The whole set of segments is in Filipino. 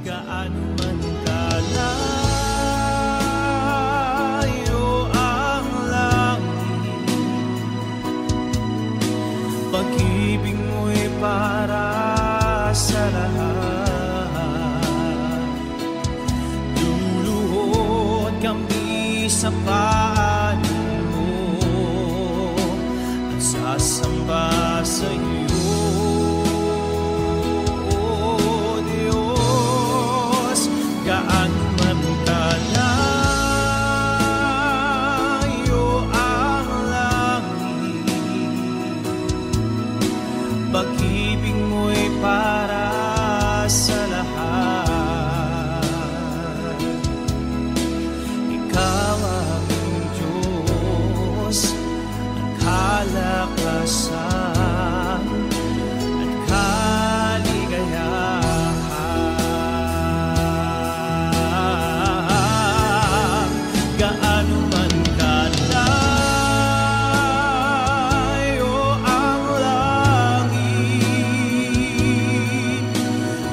gaano man kalayo ang langit, pag-ibig mo'y para sa lahat. Luluhod kami sa paanan mo at sasamba sa iyo. Gaano man kalayo ang langit, pag-ibig mo'y para sa lahat. Ikaw ang Diyos, ang kalakasan at kaligayahan. Gaano man kalayo ang langit,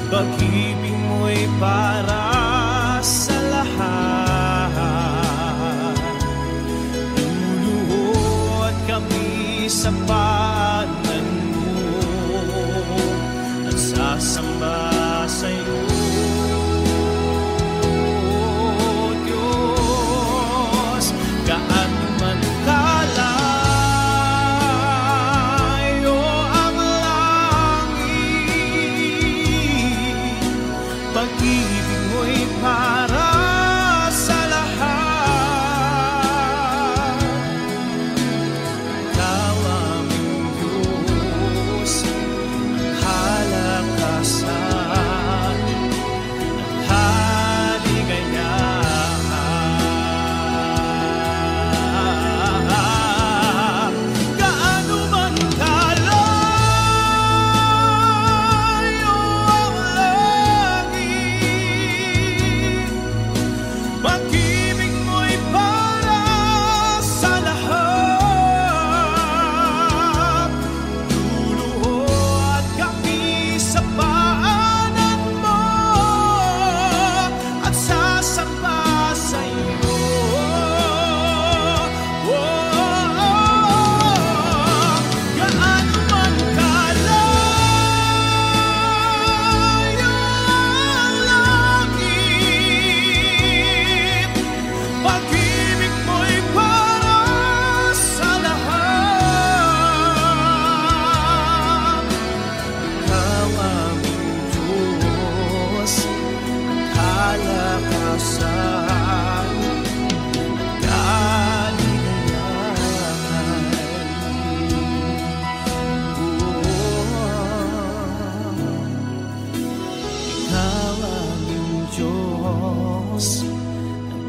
pag-ibig mo'y para sa lahat. Luluhod kami sa paanan mo at sasamba sa iyo. Gaano man kalayo ang langit, pag-ibig mo'y para sa lahat. Ikaw ang Diyos, ang kalakasan at kaligayahan. Gaano man kalayo ang langit, pag-ibig mo'y para sa lahat. Luluhod kami sa paanan mo at sasamba sa iyo. Gaano man kalayo ang langit, pag-ibig mo'y para sa lahat. Ikaw ang Diyos, ang kalakasan at kaligayahan. Ikaw ang Diyos, ang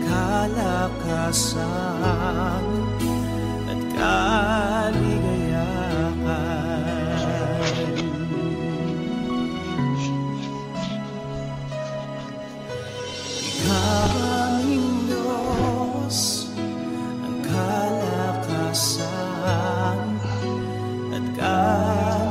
kalakasan at kaligayahan. Ikaw ang Diyos, ang kalakasan at kaligayahan.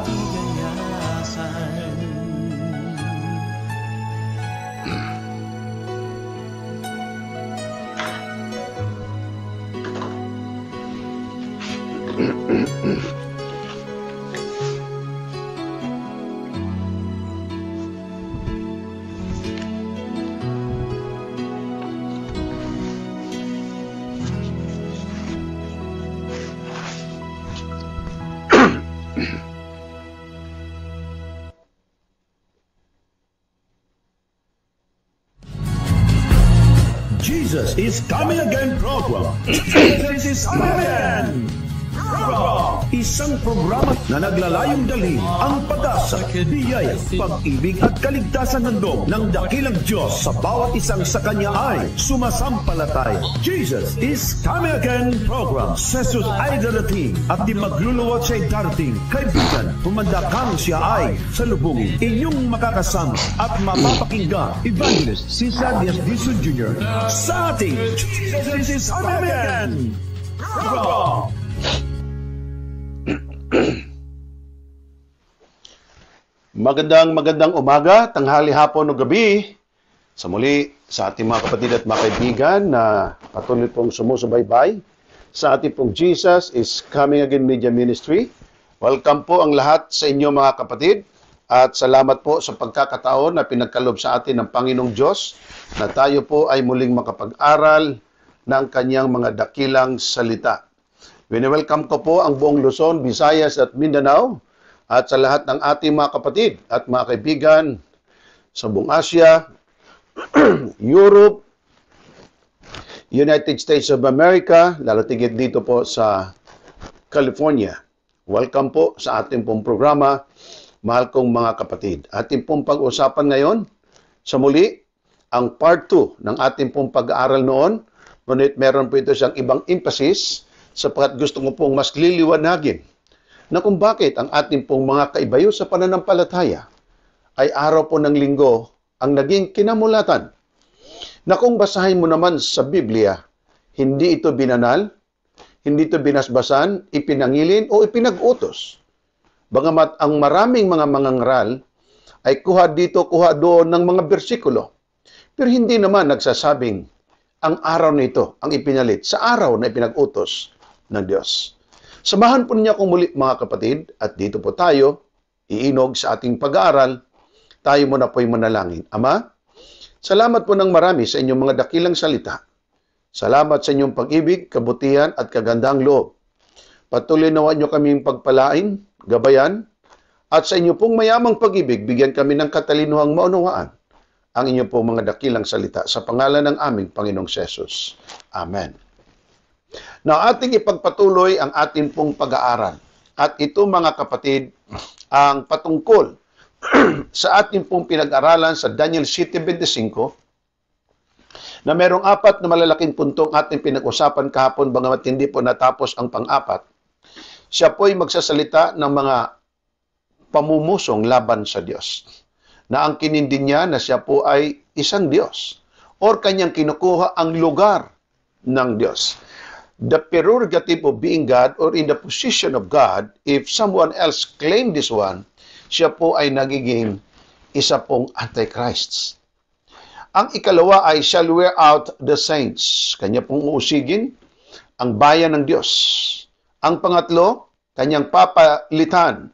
Jesus is Coming Again program. Jesus is Coming Again program. Isang programa na naglalayong dalhin ang pag-asa, biyaya, pag-ibig at kaligtasan ng loob ng dakilang Diyos sa bawat isang sa Kanya ay sumasampalataya. Jesus is Coming Again program. Si Jesus ay darating at di magluluwat siya'y darating. Kaibigan, humanda kang siya ay salubungin. Inyong makakasama at mapapakinggan Evangelist si Sadias Dizon Jr. sa ating Jesus is Coming Again program. Magandang umaga, tanghali, hapon o gabi Sa muli, sa ating mga kapatid at mga kaibigan na patuloy pong sumusubaybay sa ating pong Jesus is Coming Again Media Ministry. Welcome po ang lahat sa inyo mga kapatid at salamat po sa pagkakataon na pinagkaloob sa atin ng Panginoong Diyos na tayo po ay muling makapag-aral ng kanyang mga dakilang salita. Wini-welcome ko po ang buong Luzon, Visayas at Mindanao at sa lahat ng ating mga kapatid at mga kaibigan sa buong Asia, Europe, United States of America, lalo tigit dito po sa California. Welcome po sa ating pong programa, mahal kong mga kapatid. Ating pong pag-usapan ngayon, sa muli, ang part 2 ng ating pong pag-aaral noon. Ngunit meron po ito siyang ibang emphasis sapagkat gusto ko pong mas liliwanagin na kung bakit ang ating pong mga kaibayo sa pananampalataya ay araw po ng linggo ang naging kinamulatan, na kung basahin mo naman sa Biblia, hindi ito binanal, hindi ito binasbasan, ipinangilin o ipinag-utos. Bagamat ang maraming mga mangangaral ay kuha dito, kuha doon ng mga bersikulo, pero hindi naman nagsasabing ang araw na ito ang ipinalit sa araw na ipinag-utos ng Diyos. Samahan po niya kung muli mga kapatid at dito po tayo iinog sa ating pag-aaral. Tayo muna po'y manalangin. Ama, salamat po ng marami sa inyong mga dakilang salita. Salamat sa inyong pag-ibig, kabutihan at kagandang loob. Patuloy nawa niyo kaming pagpalain, gabayan, at sa inyo pong mayamang pag-ibig, bigyan kami ng katalinuhang maunawaan ang inyong pong mga dakilang salita sa pangalan ng aming Panginoong Jesus. Amen. Now, ating ipagpatuloy ang ating pong pag-aaral. At ito mga kapatid, ang patungkol sa ating pong pinag-aralan sa Daniel 7:25 na merong 4 na malalaking puntong ating pinag-usapan kahapon bagamat hindi po natapos ang pang-4. Siya po ay magsasalita ng mga pamumusong laban sa Diyos. Na ang kinindin niya na siya po ay isang Diyos or kanyang kinukuha ang lugar ng Diyos. The prerogative of being God or in the position of God, if someone else claim this one, siya po ay nagiging isa pong Antichrist. Ang ikalawa ay shall wear out the saints. Kanya pong uusigin ang bayan ng Diyos. Ang pangatlo, kanyang papalitan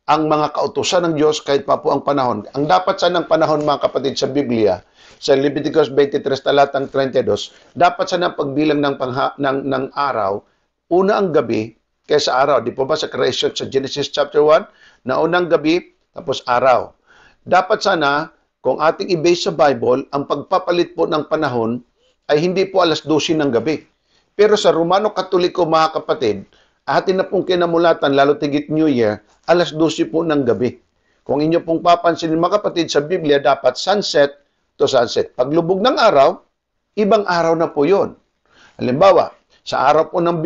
ang mga kautusan ng Diyos kahit pa po ang panahon. Ang dapat sana ng panahon mga kapatid sa Biblia, sa Leviticus 23 talatang 32, dapat sana ang pagbilang ng araw, una ang gabi kaysa araw. Di po ba sa creation sa Genesis chapter 1? Na unang gabi, tapos araw. Dapat sana, kung ating i-base sa Bible, ang pagpapalit po ng panahon ay hindi po alas 12 ng gabi. Pero sa Romano Katoliko, mga kapatid, atin na pong kinamulatan, lalo tigit New Year, alas 12 po ng gabi. Kung inyo pong papansinin, mga kapatid, sa Biblia, dapat sunset to sunset. Paglubog ng araw, ibang araw na po yon. Halimbawa, sa araw po ng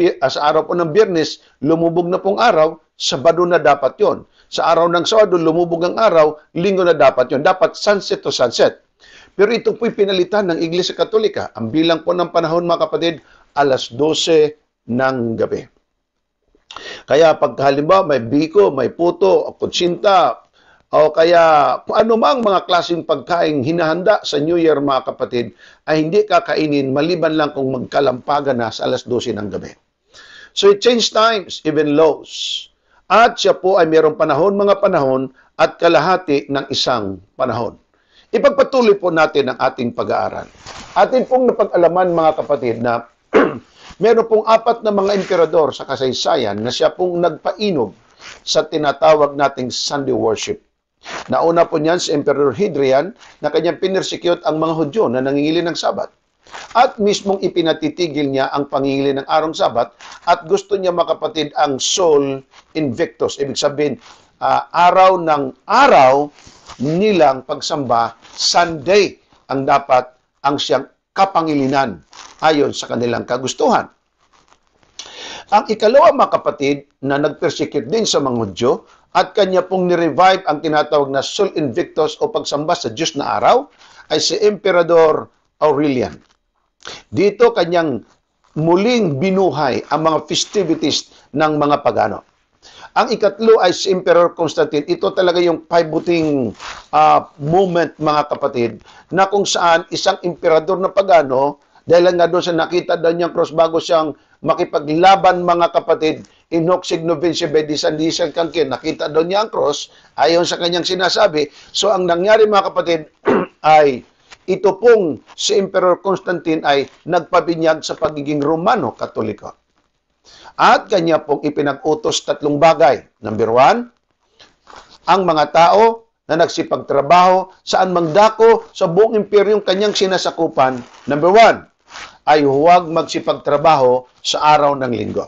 Biyernes, lumubog na pong araw, Sabado na dapat yon. Sa araw ng Sabado, lumubog ang araw, Linggo na dapat yon. Dapat sunset to sunset. Pero ito po'y pinalitan ng Iglesia Katolika. Ang bilang po ng panahon, mga kapatid, alas 12 ng gabi. Kaya pag halimbawa may biko, may puto, o kutsinta, o kaya kung ano mang mga klaseng pagkain hinahanda sa New Year, mga kapatid, ay hindi kakainin maliban lang kung magkalampagan na sa alas 12 ng gabi. So it changed times, even laws. At siya po ay mayroong panahon, mga panahon, at kalahati ng isang panahon. Ipagpatuloy po natin ang ating pag-aaral. Atin pong napag-alaman, mga kapatid, na meron pong 4 na mga emperador sa kasaysayan na siya pong nagpainog sa tinatawag nating Sunday worship. Nauna po niyan si Emperor Hadrian na kanyang pinersecute ang mga Hudyo na nangingili ng Sabat. At mismong ipinatitigil niya ang pangingili ng araw Sabat at gusto niya, mga kapatid, ang Sol Invictus. Ibig sabihin, araw ng araw nilang pagsamba, Sunday ang dapat ang siyang kapangilinan ayon sa kanilang kagustuhan. Ang ikalawa, mga kapatid, na nag-persecute din sa mga Hudyo at kanya pong ni-revive ang tinatawag na Sol Invictus o pagsamba sa Diyos na araw ay si Emperador Aurelian. Dito kanyang muling binuhay ang mga festivities ng mga pagano. Ang ikatlo ay si Emperor Constantine. Ito talaga yung pivoting moment, mga kapatid, na kung saan isang emperador na pagano, dahil nga doon sa nakita daw niyang cross bago siyang makipaglaban, mga kapatid, Inoxig Novicia Bedisan Kangkin, nakita daw niya ang cross, ayon sa kanyang sinasabi. So ang nangyari, mga kapatid, ay ito pong si Emperor Constantine ay nagpabinyag sa pagiging Romano Katoliko. At kanya pong ipinag-utos tatlong bagay. Number 1, ang mga tao na nagsipagtrabaho saan mang dako sa buong imperyong kanyang sinasakupan. Number 1, ay huwag magsipagtrabaho sa araw ng linggo.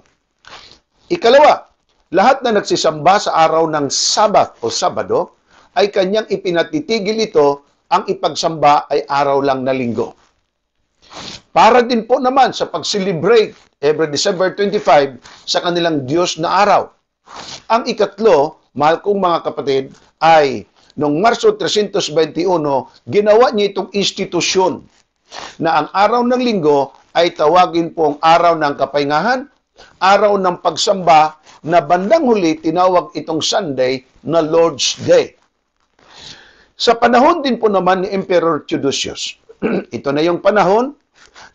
Ikalawa, lahat na nagsisamba sa araw ng Sabat o Sabado ay kanyang ipinatitigil ito, ang ipagsamba ay araw lang na linggo. Para din po naman sa pag-celebrate every December 25 sa kanilang Diyos na araw. Ang ikatlo, mahal kong mga kapatid, ay noong Marso 321, ginawa niya itong institusyon na ang araw ng linggo ay tawagin pong araw ng kapahingahan, araw ng pagsamba, na bandang huli tinawag itong Sunday na Lord's Day. Sa panahon din po naman ni Emperor Theodosius, ito na yung panahon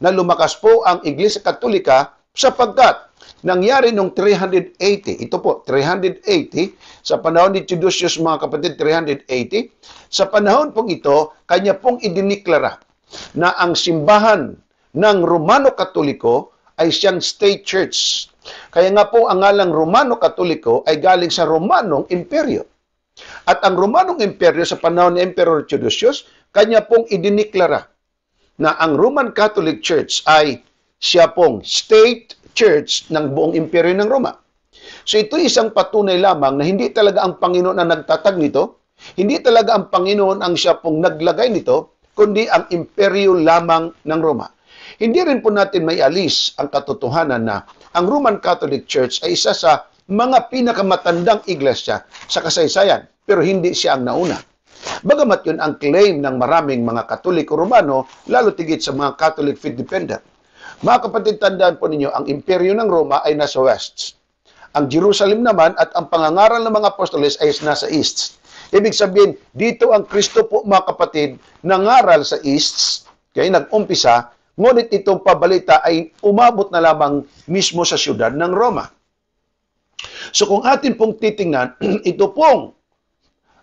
na lumakas po ang Iglesia Katolika sapagkat nangyari noong 380, ito po, 380, sa panahon ni Theodosius, mga kapatid, 380, sa panahon pong ito, kanya pong idiniklara na ang simbahan ng Romano Katoliko ay siyang state church. Kaya nga po ang ngalang Romano Katoliko ay galing sa Romanong Imperyo. At ang Romanong Imperyo sa panahon ni Emperor Theodosius, kanya pong idiniklara na ang Roman Catholic Church ay siya pong state church ng buong imperyo ng Roma. So ito isang patunay lamang na hindi talaga ang Panginoon ang nagtatag nito, hindi talaga ang Panginoon ang siya pong naglagay nito, kundi ang imperyo lamang ng Roma. Hindi rin po natin may alis ang katotohanan na ang Roman Catholic Church ay isa sa mga pinakamatandang iglesia sa kasaysayan, pero hindi siya ang nauna. Bagamat yun ang claim ng maraming mga Katoliko Romano, lalo tigit sa mga Catholic faith dependent. Mga kapatid, tandaan po ninyo, ang imperyo ng Roma ay nasa west. Ang Jerusalem naman at ang pangangaral ng mga apostoles ay nasa east. Ibig sabihin, dito ang Kristo po, mga kapatid, nangaral sa east, kaya nag-umpisa, ngunit itong pabalita ay umabot na lamang mismo sa siyudad ng Roma. So kung atin pong titingnan, ito pong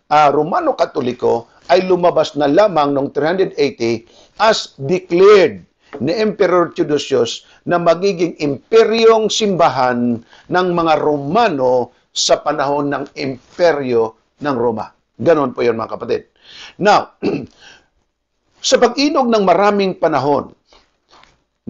Romano Katoliko ay lumabas na lamang noong 380 as declared ni Emperor Theodosius na magiging imperyong simbahan ng mga Romano sa panahon ng imperyo ng Roma. Ganon po yun, mga kapatid. Now, sa pag-inog ng maraming panahon,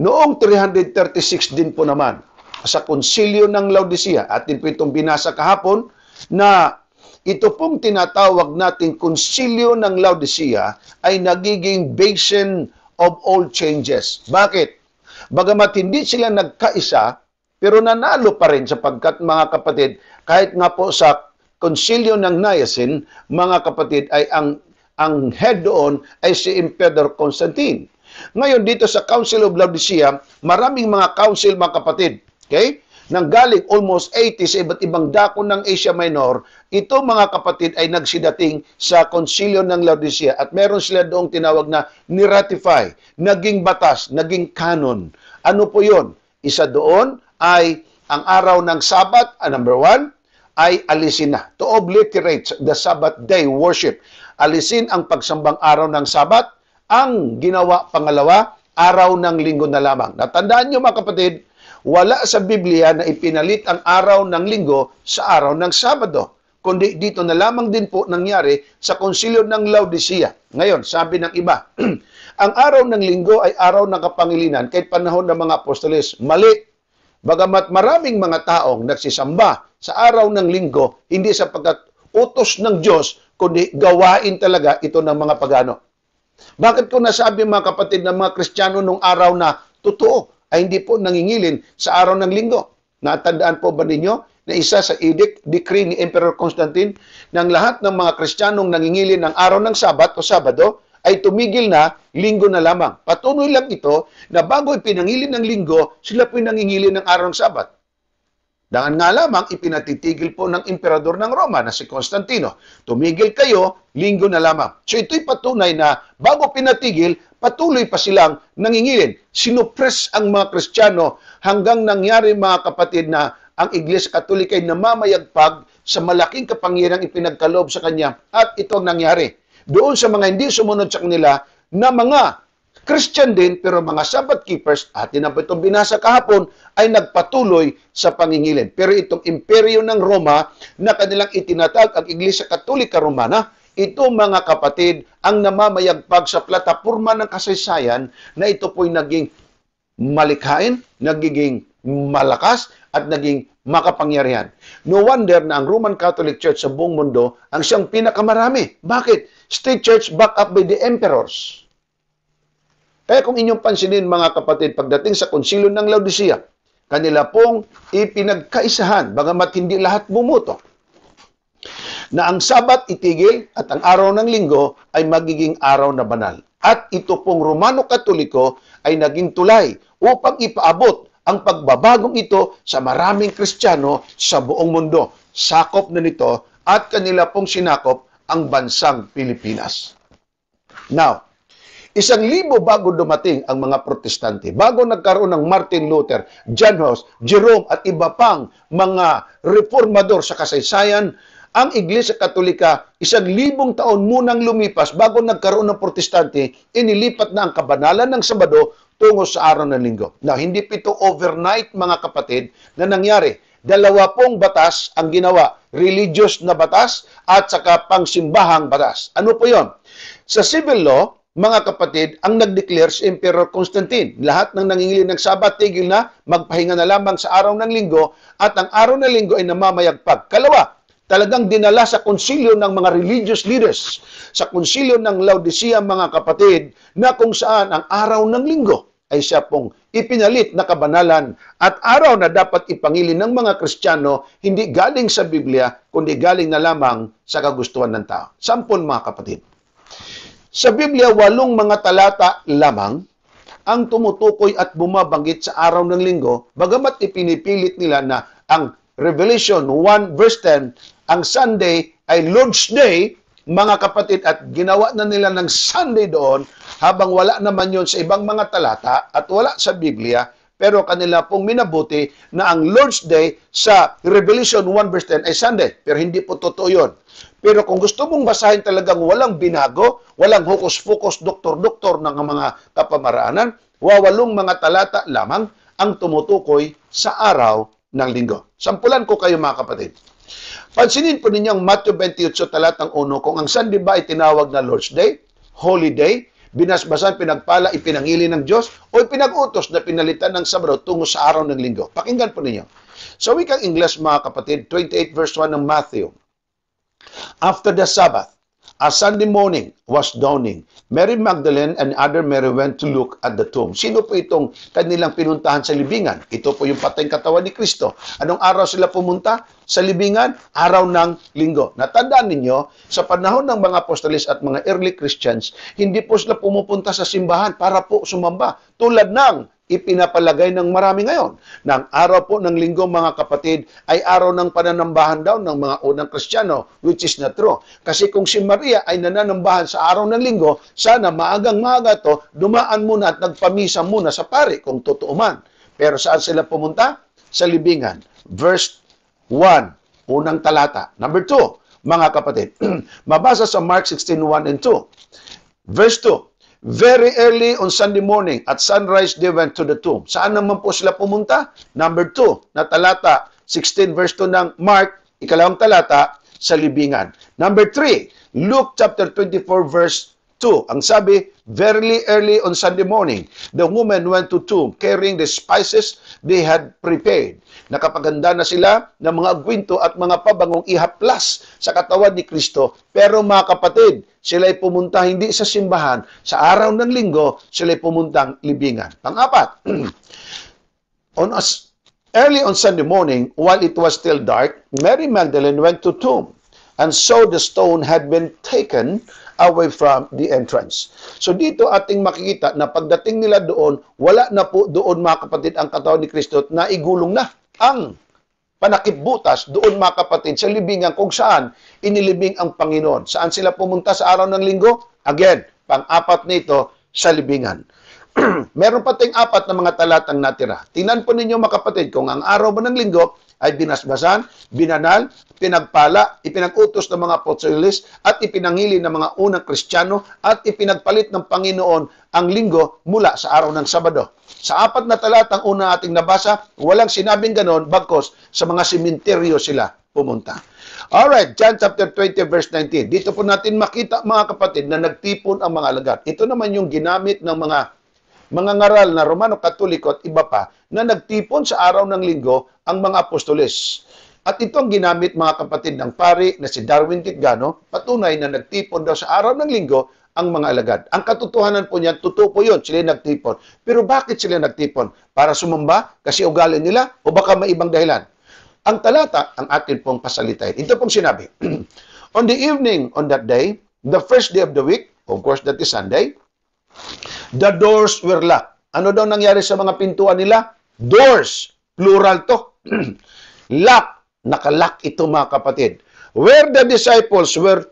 noong 336 din po naman, sa konsilyo ng Laodicea, atin po itong binasa kahapon, na ito pong tinatawag nating konsilyo ng Laodicea ay nagiging basin of all changes. Bakit? Bagamat hindi sila nagkaisa, pero nanalo pa rin sapagkat, mga kapatid, kahit nga po sa konsilyo ng Nicene, mga kapatid, ay ang head doon ay si Emperor Constantine. Ngayon, dito sa Council of Laodicea, maraming mga council, mga kapatid, okay? Nanggaling almost 80 sa iba't ibang dako ng Asia Minor, ito, mga kapatid, ay nagsidating sa konsilyo ng Laodicea at meron sila doong tinawag na ni-ratify, naging batas, naging canon. Ano po yun? Isa doon ay ang araw ng Sabat, number 1, ay alisin na. To obliterate the Sabbath day worship. Alisin ang pagsambang araw ng Sabat. Ang ginawa pangalawa, araw ng linggo na lamang. Natandaan nyo, mga kapatid, wala sa Biblia na ipinalit ang araw ng linggo sa araw ng Sabado. Kundi dito na lamang din po nangyari sa konsilyo ng Laodicea. Ngayon, sabi ng iba, ang araw ng linggo ay araw ng kapangilinan kahit panahon ng mga apostoles. Mali. Bagamat maraming mga taong nagsisamba sa araw ng linggo, hindi sapagkat utos ng Diyos, kundi gawain talaga ito ng mga pagano. Bakit ko nasabi, mga kapatid, ng mga Kristiyano nung araw na totoo ay hindi po nangingilin sa araw ng linggo? Natandaan po ba ninyo na isa sa edict, decree ni Emperor Constantine ng lahat ng mga Kristiyanong nangingilin ng araw ng Sabat o Sabado ay tumigil na, linggo na lamang. Patuloy lang ito na bago ipinangilin ng linggo, sila po nangingilin ng araw ng Sabat. Dangan nga lamang, ipinatitigil po ng emperador ng Roma na si Constantino. Tumigil kayo, linggo na lamang. So ito'y patunay na bago pinatigil, patuloy pa silang nangingilin. Sinupress ang mga Kristiyano hanggang nangyari mga kapatid na ang Iglesia Katolika ay namamayagpag sa malaking kapangyarihang ipinagkaloob sa kanya at ito ang nangyari. Doon sa mga hindi sumunod sa kanila na mga Christian din, pero mga Sabbath keepers, atin na po itong binasa kahapon, ay nagpatuloy sa pangingilin. Pero itong imperyo ng Roma na kanilang itinatag ang Iglesia Katolika Romana, ito mga kapatid, ang namamayagpag sa plataporma ng kasaysayan na ito po'y naging malikhain, nagiging malakas, at naging makapangyarihan. No wonder na ang Roman Catholic Church sa buong mundo ang siyang pinakamarami. Bakit? State church backed up by the emperors. Kaya kung inyong pansinin mga kapatid, pagdating sa konsilyo ng Laodicea, kanila pong ipinagkaisahan, bagamat hindi lahat bumuto, na ang Sabat itigil at ang araw ng linggo ay magiging araw na banal. At ito pong Romano Katoliko ay naging tulay upang ipaabot ang pagbabagong ito sa maraming Kristiyano sa buong mundo. Sakop na nito at kanila pong sinakop ang bansang Pilipinas. Now, 1,000 bago dumating ang mga protestante, bago nagkaroon ng Martin Luther, John Hus, Jerome at iba pang mga reformador sa kasaysayan, ang Iglesia Katolika 1,000 taon munang lumipas bago nagkaroon ng protestante, inilipat na ang kabanalan ng Sabado tungo sa araw ng linggo. Now, hindi ito overnight mga kapatid na nangyari. 2 batas ang ginawa, religious na batas at saka pangsimbahang batas. Ano po yon? Sa civil law, mga kapatid, ang nag-declare si Emperor Constantine. Lahat ng nangingili ng Sabat, tigil na, magpahinga na lamang sa araw ng linggo, at ang araw ng linggo ay namamayagpag. Kalawa, talagang dinala sa konsilyo ng mga religious leaders, sa konsilyo ng Laodicea, mga kapatid, na kung saan ang araw ng linggo ay siya pong ipinalit na kabanalan at araw na dapat ipangili ng mga Kristiyano, hindi galing sa Biblia, kundi galing na lamang sa kagustuhan ng tao. Sampol, mga kapatid. Sa Biblia, 8 mga talata lamang ang tumutukoy at bumabanggit sa araw ng linggo, bagamat ipinipilit nila na ang Revelation 1 verse 10, ang Sunday ay Lord's Day, mga kapatid, at ginawa na nila ng Sunday doon, habang wala naman yon sa ibang mga talata at wala sa Biblia, pero kanila pong minabuti na ang Lord's Day sa Revelation 1 verse 10 ay Sunday, pero hindi po totoo yun. Pero kung gusto mong basahin talagang walang binago, walang hokus-pokus, doktor-doktor ng mga kapamaraanan, 8 mga talata lamang ang tumutukoy sa araw ng linggo. Sampulan ko kayo mga kapatid. Pansinin po ninyong Matthew 28 talatang 1, kung ang Sunday ba ay tinawag na Lord's Day, Holy Day, binasbasan, pinagpala, ipinangili ng Diyos, o ipinag-utos na pinalitan ng Sabado tungo sa araw ng linggo. Pakinggan po ninyo. Sa wikang Ingles mga kapatid, 28 verse 1 ng Matthew, after the Sabbath, as Sunday morning was dawning, Mary Magdalene and other Mary went to look at the tomb. Sino po itong kanilang pinuntahan sa libingan? Ito po yung patayng katawan ni Kristo. Anong araw sila pumunta sa libingan? Araw ng linggo. Natandaan ninyo, sa panahon ng mga apostoles at mga early Christians, hindi po sila pumupunta sa simbahan para po sumamba. Tulad ng ipinapalagay ng marami ngayon. Na ang araw po ng linggo, mga kapatid, ay araw ng pananambahan daw ng mga unang Kristiyano, which is not true. Kasi kung si Maria ay nananambahan sa araw ng linggo, sana maagang-maaga to, dumaan muna at nagpamisa muna sa pari, kung totoo man. Pero saan sila pumunta? Sa libingan. Verse 1, unang talata. Number 2, mga kapatid, mabasa sa Mark 16:1 and 2. Verse 2, very early on Sunday morning, at sunrise they went to the tomb. Saan naman po sila pumunta? Number 2, na talata, 16 verse 2 ng Mark, 2 talata, sa libingan. Number 3, Luke chapter 24 verse 2. Ang sabi, very early on Sunday morning, the woman went to tomb carrying the spices they had prepared. Nakapaganda na sila ng mga gwinto at mga pabangong ihaplas sa katawan ni Kristo. Pero mga kapatid, sila'y pumunta hindi sa simbahan. Sa araw ng linggo, sila'y pumuntang libingan. Pang-apat, early on Sunday morning, while it was still dark, Mary Magdalene went to tomb and saw the stone had been taken away from the entrance. So dito ating makikita na pagdating nila doon, wala na po doon mga kapatid ang katawan ni Kristo at naigulong na ang panakipbutas doon mga kapatid sa libingan kung saan inilibing ang Panginoon. Saan sila pumunta sa araw ng linggo? Again, pang-apat nito sa libingan. Meron pa tayong apat na mga talatang natira. Tingnan po ninyo mga kapatid kung ang araw ba ng linggo ay binasbasan, binanal, pinagpala, ipinag-utos ng mga apostoles at ipinangili ng mga unang Kristiyano at ipinagpalit ng Panginoon ang linggo mula sa araw ng Sabado. Sa apat na talatang una ating nabasa, walang sinabing ganon, bagkos sa mga simenteryo sila pumunta. Alright, John chapter 20 verse 19. Dito po natin makita mga kapatid na nagtipon ang mga alagad. Ito naman yung ginamit ng mga ngaral na Romano Katoliko at iba pa na nagtipon sa araw ng linggo ang mga apostoles. At ito ang ginamit mga kapatid ng pari na si Darwin Ticgano, patunay na nagtipon daw sa araw ng linggo ang mga alagad. Ang katotohanan po niyan, totoo po yun, sila nagtipon. Pero bakit sila nagtipon? Para sumamba? Kasi ugali nila? O baka may ibang dahilan? Ang talata, ang atin pong pasalitain. Ito pong sinabi, on the evening on that day, the first day of the week, of course that is Sunday, the doors were locked. Ano daw nangyari sa mga pintuan nila? Doors, plural to. Lock, nakalock ito mga kapatid. Where the disciples were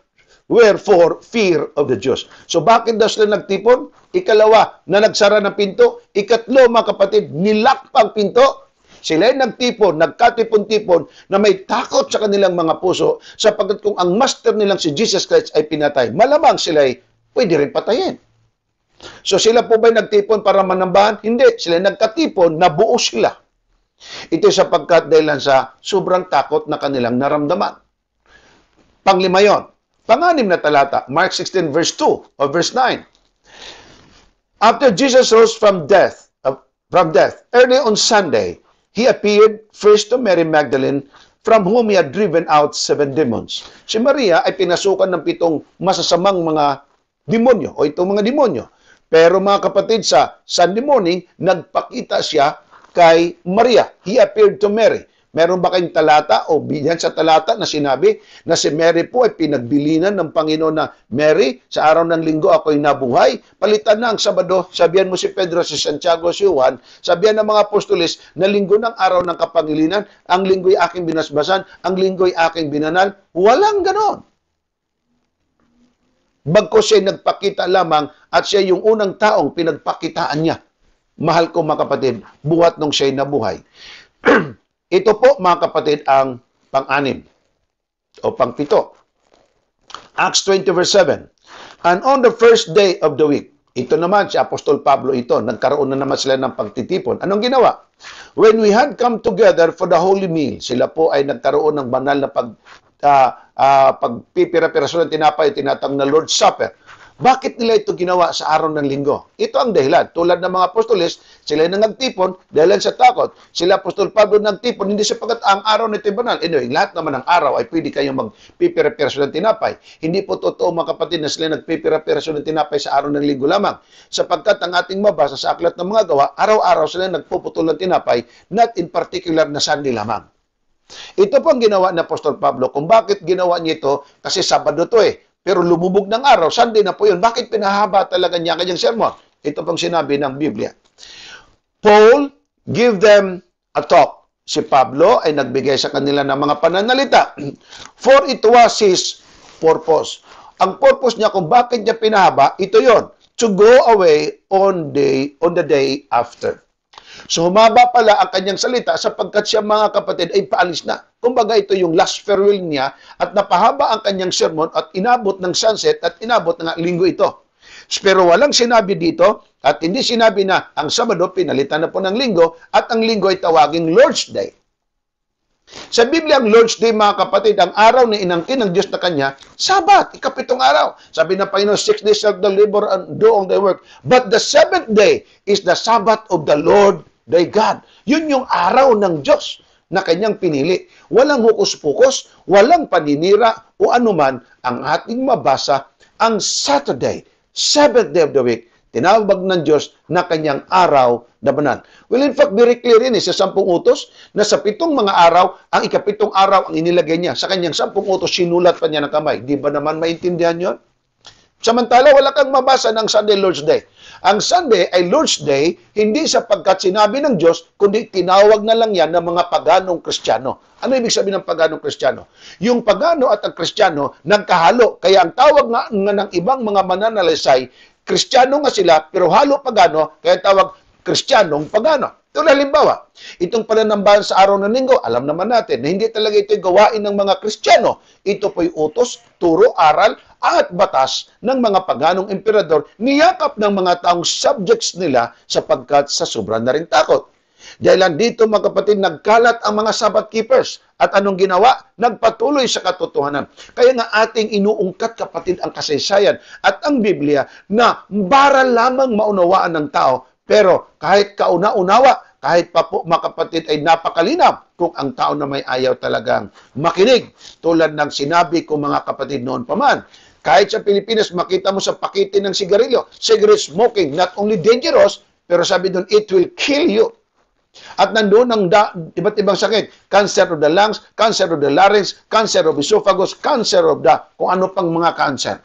for fear of the Jews. So bakit daw sila nagtipon? Ikalawa, na nagsara ng pinto. Ikatlo mga kapatid, nilock pang pinto. Sila ay nagtipon, nagkatipon-tipon na may takot sa kanilang mga puso sapagkat kung ang master nilang si Jesus Christ ay pinatay, malamang sila ay pwede rin patayin. So sila po ba'y nagtipon para manambahan? Hindi. Sila nagkatipon, nabuo sila. Ito sapagkat dahil sa sobrang takot na kanilang naramdaman. Panglima yon. Panganim na talata, Mark 16 verse 2 or verse 9. After Jesus rose from death, early on Sunday, He appeared first to Mary Magdalene, from whom He had driven out 7 demons. Si Maria ay pinasukan ng 7 masasamang mga demonyo o itong mga demonyo. Pero mga kapatid, sa Sunday morning, nagpakita siya kay Maria. He appeared to Mary. Meron ba kayong talata o biyan sa talata na sinabi na si Mary po ay pinagbilinan ng Panginoon na, Mary, sa araw ng linggo ako'y nabuhay. Palitan na ang Sabado, sabihan mo si Pedro, si Santiago, si Juan, sabihan ng mga apostoles na linggo ng araw ng kapangilinan, ang linggo'y aking binasbasan, ang linggo'y aking binanal. Walang ganon. Bagkos siya nagpakita lamang at siya yung unang taong pinagpakitaan niya. Mahal ko mga kapatid, buhat nung siya'y nabuhay. Ito po mga kapatid ang pang-6 o pang-7. Acts 20 verse 7. And on the first day of the week, ito naman si Apostol Pablo ito, nagkaroon na naman sila ng pagtitipon. Anong ginawa? When we had come together for the holy meal, sila po ay nagkaroon ng banal na pagpipira-pirasyon ng tinapay, tinatawag na Lord's Supper. Bakit nila ito ginawa sa araw ng linggo? Ito ang dahilan. Tulad ng mga apostoles, sila na nagtipon dahil sa takot. Sila Apostol Pablo nagtipon, hindi sapagat ang araw nito banal. Anyway, lahat naman ng araw ay pwede kayong magpipira-pirasyon ng tinapay. Hindi po totoo mga kapatid na sila nagpipira-pirasyon ng tinapay sa araw ng linggo lamang. Sapagkat ang ating mabasa sa aklat ng mga gawa, araw-araw sila nagpuputol ng tinapay, not in particular na Sunday lamang. Ito po ang ginawa ni Apostol Pablo. Kung bakit ginawa niya ito, kasi Sabado to pero lumubog ng araw, Sunday na po yun. Bakit pinahaba talaga niya kanyang sermon? Ito pang sinabi ng Biblia. Paul give them a talk. Si Pablo ay nagbigay sa kanila ng mga pananalita. For it was his purpose. Ang purpose niya kung bakit niya pinahaba, ito yon, to go away on the day after. So humaba pala ang kanyang salita sapagkat siya mga kapatid ay paalis na. Kumbaga ito yung last farewell niya at napahaba ang kanyang sermon at inabot ng sunset at inabot ng linggo ito. Pero walang sinabi dito at hindi sinabi na ang Sabado pinalitan na po ng linggo at ang linggo ay tawaging Lord's Day. Sa Biblia, ang Lord's Day mga kapatid, ang araw na inangkin ng Diyos na kanya, Sabat, ikapitong araw. Sabi ng Panginoon, 6 days shall the labor and do all the work. But the 7th day is the Sabbath of the Lord thy God. Yun yung araw ng Diyos na kanyang pinili. Walang hukus-pukus, walang paninira o anuman ang ating mabasa ang Saturday, 7th day of the week. Tinawag ng Diyos na kanyang araw na banal. Well, in fact, very clear rin sa 10 utos na sa 7 mga araw, ang ikapitong araw ang inilagay niya. Sa kanyang 10 utos, sinulat pa niya ng kamay. Di ba naman maintindihan yon? Samantala, wala kang mabasa ng Sunday, Lord's Day. Ang Sunday ay Lord's Day, hindi sapagkat sinabi ng Diyos, kundi tinawag na lang yan ng mga paganong Kristiyano. Ano ibig sabihin ng paganong Kristiyano? Yung pagano at ang Kristiyano, nagkahalo. Kaya ang tawag nga ng ibang mga mananalisay, Kristiyano nga sila, pero halo pagano, kaya tawag Kristiyanong pagano. Ito halimbawa, itong pananambahan sa araw ng linggo, alam naman natin na hindi talaga ito'y gawain ng mga Kristiyano. Ito po'y utos, turo, aral, at batas ng mga paganong emperador, niyakap ng mga taong subjects nila sapagkat sa sobrang na rin takot. Dahil lang dito, mga kapatid, nagkalat ang mga Sabbath keepers. At anong ginawa? Nagpatuloy sa katotohanan. Kaya nga ating inuungkat, kapatid, ang kasaysayan at ang Biblia na para lamang maunawaan ng tao. Pero kahit kauna-unawa, kahit pa po mga kapatid ay napakalinaw kung ang tao na may ayaw talagang makinig. Tulad ng sinabi ko mga kapatid noon pa man. Kahit sa Pilipinas, makita mo sa pakitin ng sigarilyo, cigarette smoking, not only dangerous, pero sabi doon, it will kill you. At nandoon ang iba't ibang sakit, cancer of the lungs, cancer of the larynx, cancer of esophagus, cancer of the kung ano pang mga cancer.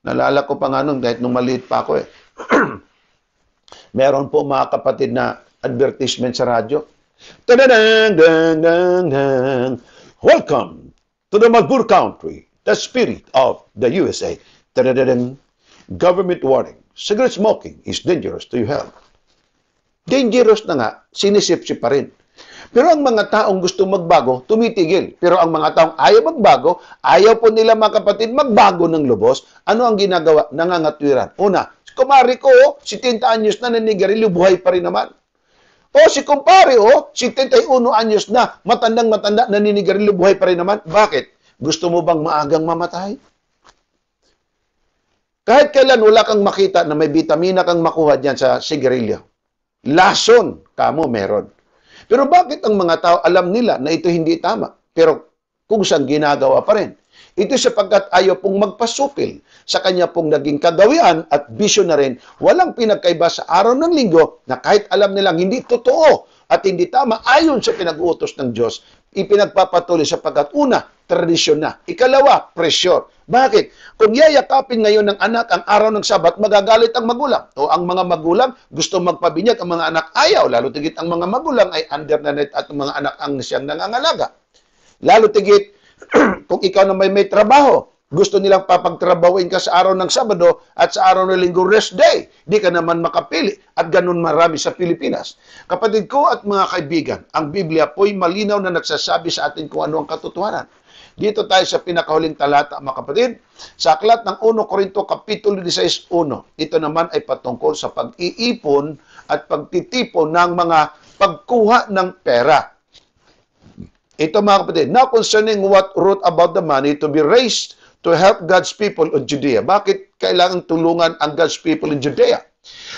Nalala ko pa nga nun, kahit nung maliit pa ako Meron po mga kapatid na advertisement sa radyo. Tadadang, welcome to the Malbur country, the spirit of the USA. Tadadang, government warning, cigarette smoking is dangerous to your health. Dangerous na nga, sinisip-sip pa rin. Pero ang mga taong gusto magbago, tumitigil. Pero ang mga taong ayaw magbago, ayaw po nila mga kapatid magbago ng lubos. Ano ang ginagawa? Nangangatwiran. Una, kumari ko, 70 anyos na nanigarilyo, buhay pa rin naman. O si kumpare, 71 anyos na, matandang-matanda, naninigarilyo, buhay pa rin naman. Bakit? Gusto mo bang maagang mamatay? Kahit kailan wala kang makita na may vitamina kang makuha dyan sa sigarilyo. Lason, kamo meron. Pero bakit ang mga tao alam nila na ito hindi tama? Pero kung saan ginagawa pa rin. Ito sapagkat ayaw pong magpasupil sa kanya pong naging kagawian at bisyo na rin, walang pinagkaiba sa araw ng linggo na kahit alam nilang hindi totoo at hindi tama ayon sa pinag-uutos ng Diyos, ipinagpapatuloy sapagkat una, tradisyon na. Ikalawa, pressure. Bakit? Kung yayakapin ngayon ng anak ang araw ng Sabat, magagalit ang magulang. O ang mga magulang gusto magpabinyag, ang mga anak ayaw. Lalo tigit ang mga magulang ay under na net at ang mga anak ang siyang nangangalaga. Lalo tigit, kung ikaw na may trabaho, gusto nilang papagtrabahuin ka sa araw ng Sabado at sa araw ng Linggo rest day. Di ka naman makapili at ganun marami sa Pilipinas. Kapatid ko at mga kaibigan, ang Biblia po'y malinaw na nagsasabi sa atin kung ano ang katotohanan. Dito tayo sa pinakahuling talata, mga kapatid, sa aklat ng 1 Korinto Kapitulo 16:1. Ito naman ay patungkol sa pag-iipon at pagtitipon ng mga pagkuha ng pera. Ito mga kapatid, now concerning what wrote about the money to be raised to help God's people in Judea. Bakit kailangan tulungan ang God's people in Judea?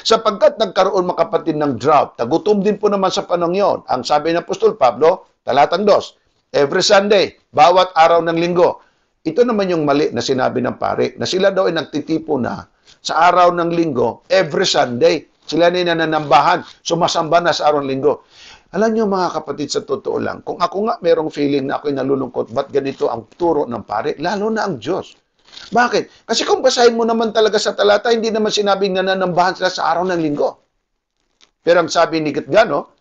Sapagkat nagkaroon mga kapatid ng drought. Tagutom din po naman sa panahon yon. Ang sabi ng Apostol Pablo, talatang 2, every Sunday, bawat araw ng linggo. Ito naman yung mali na sinabi ng pare, na sila daw ay nagtitipo na sa araw ng linggo, every Sunday. Sila na nananambahan, sumasamba na sa araw ng linggo. Alam niyo mga kapatid, sa totoo lang, kung ako nga merong feeling na ako'y nalulungkot, ba't ganito ang turo ng pare? Lalo na ang Diyos. Bakit? Kasi kung basahin mo naman talaga sa talata, hindi naman sinabing nananambahan sila sa araw ng linggo. Pero ang sabi ni Gitgano,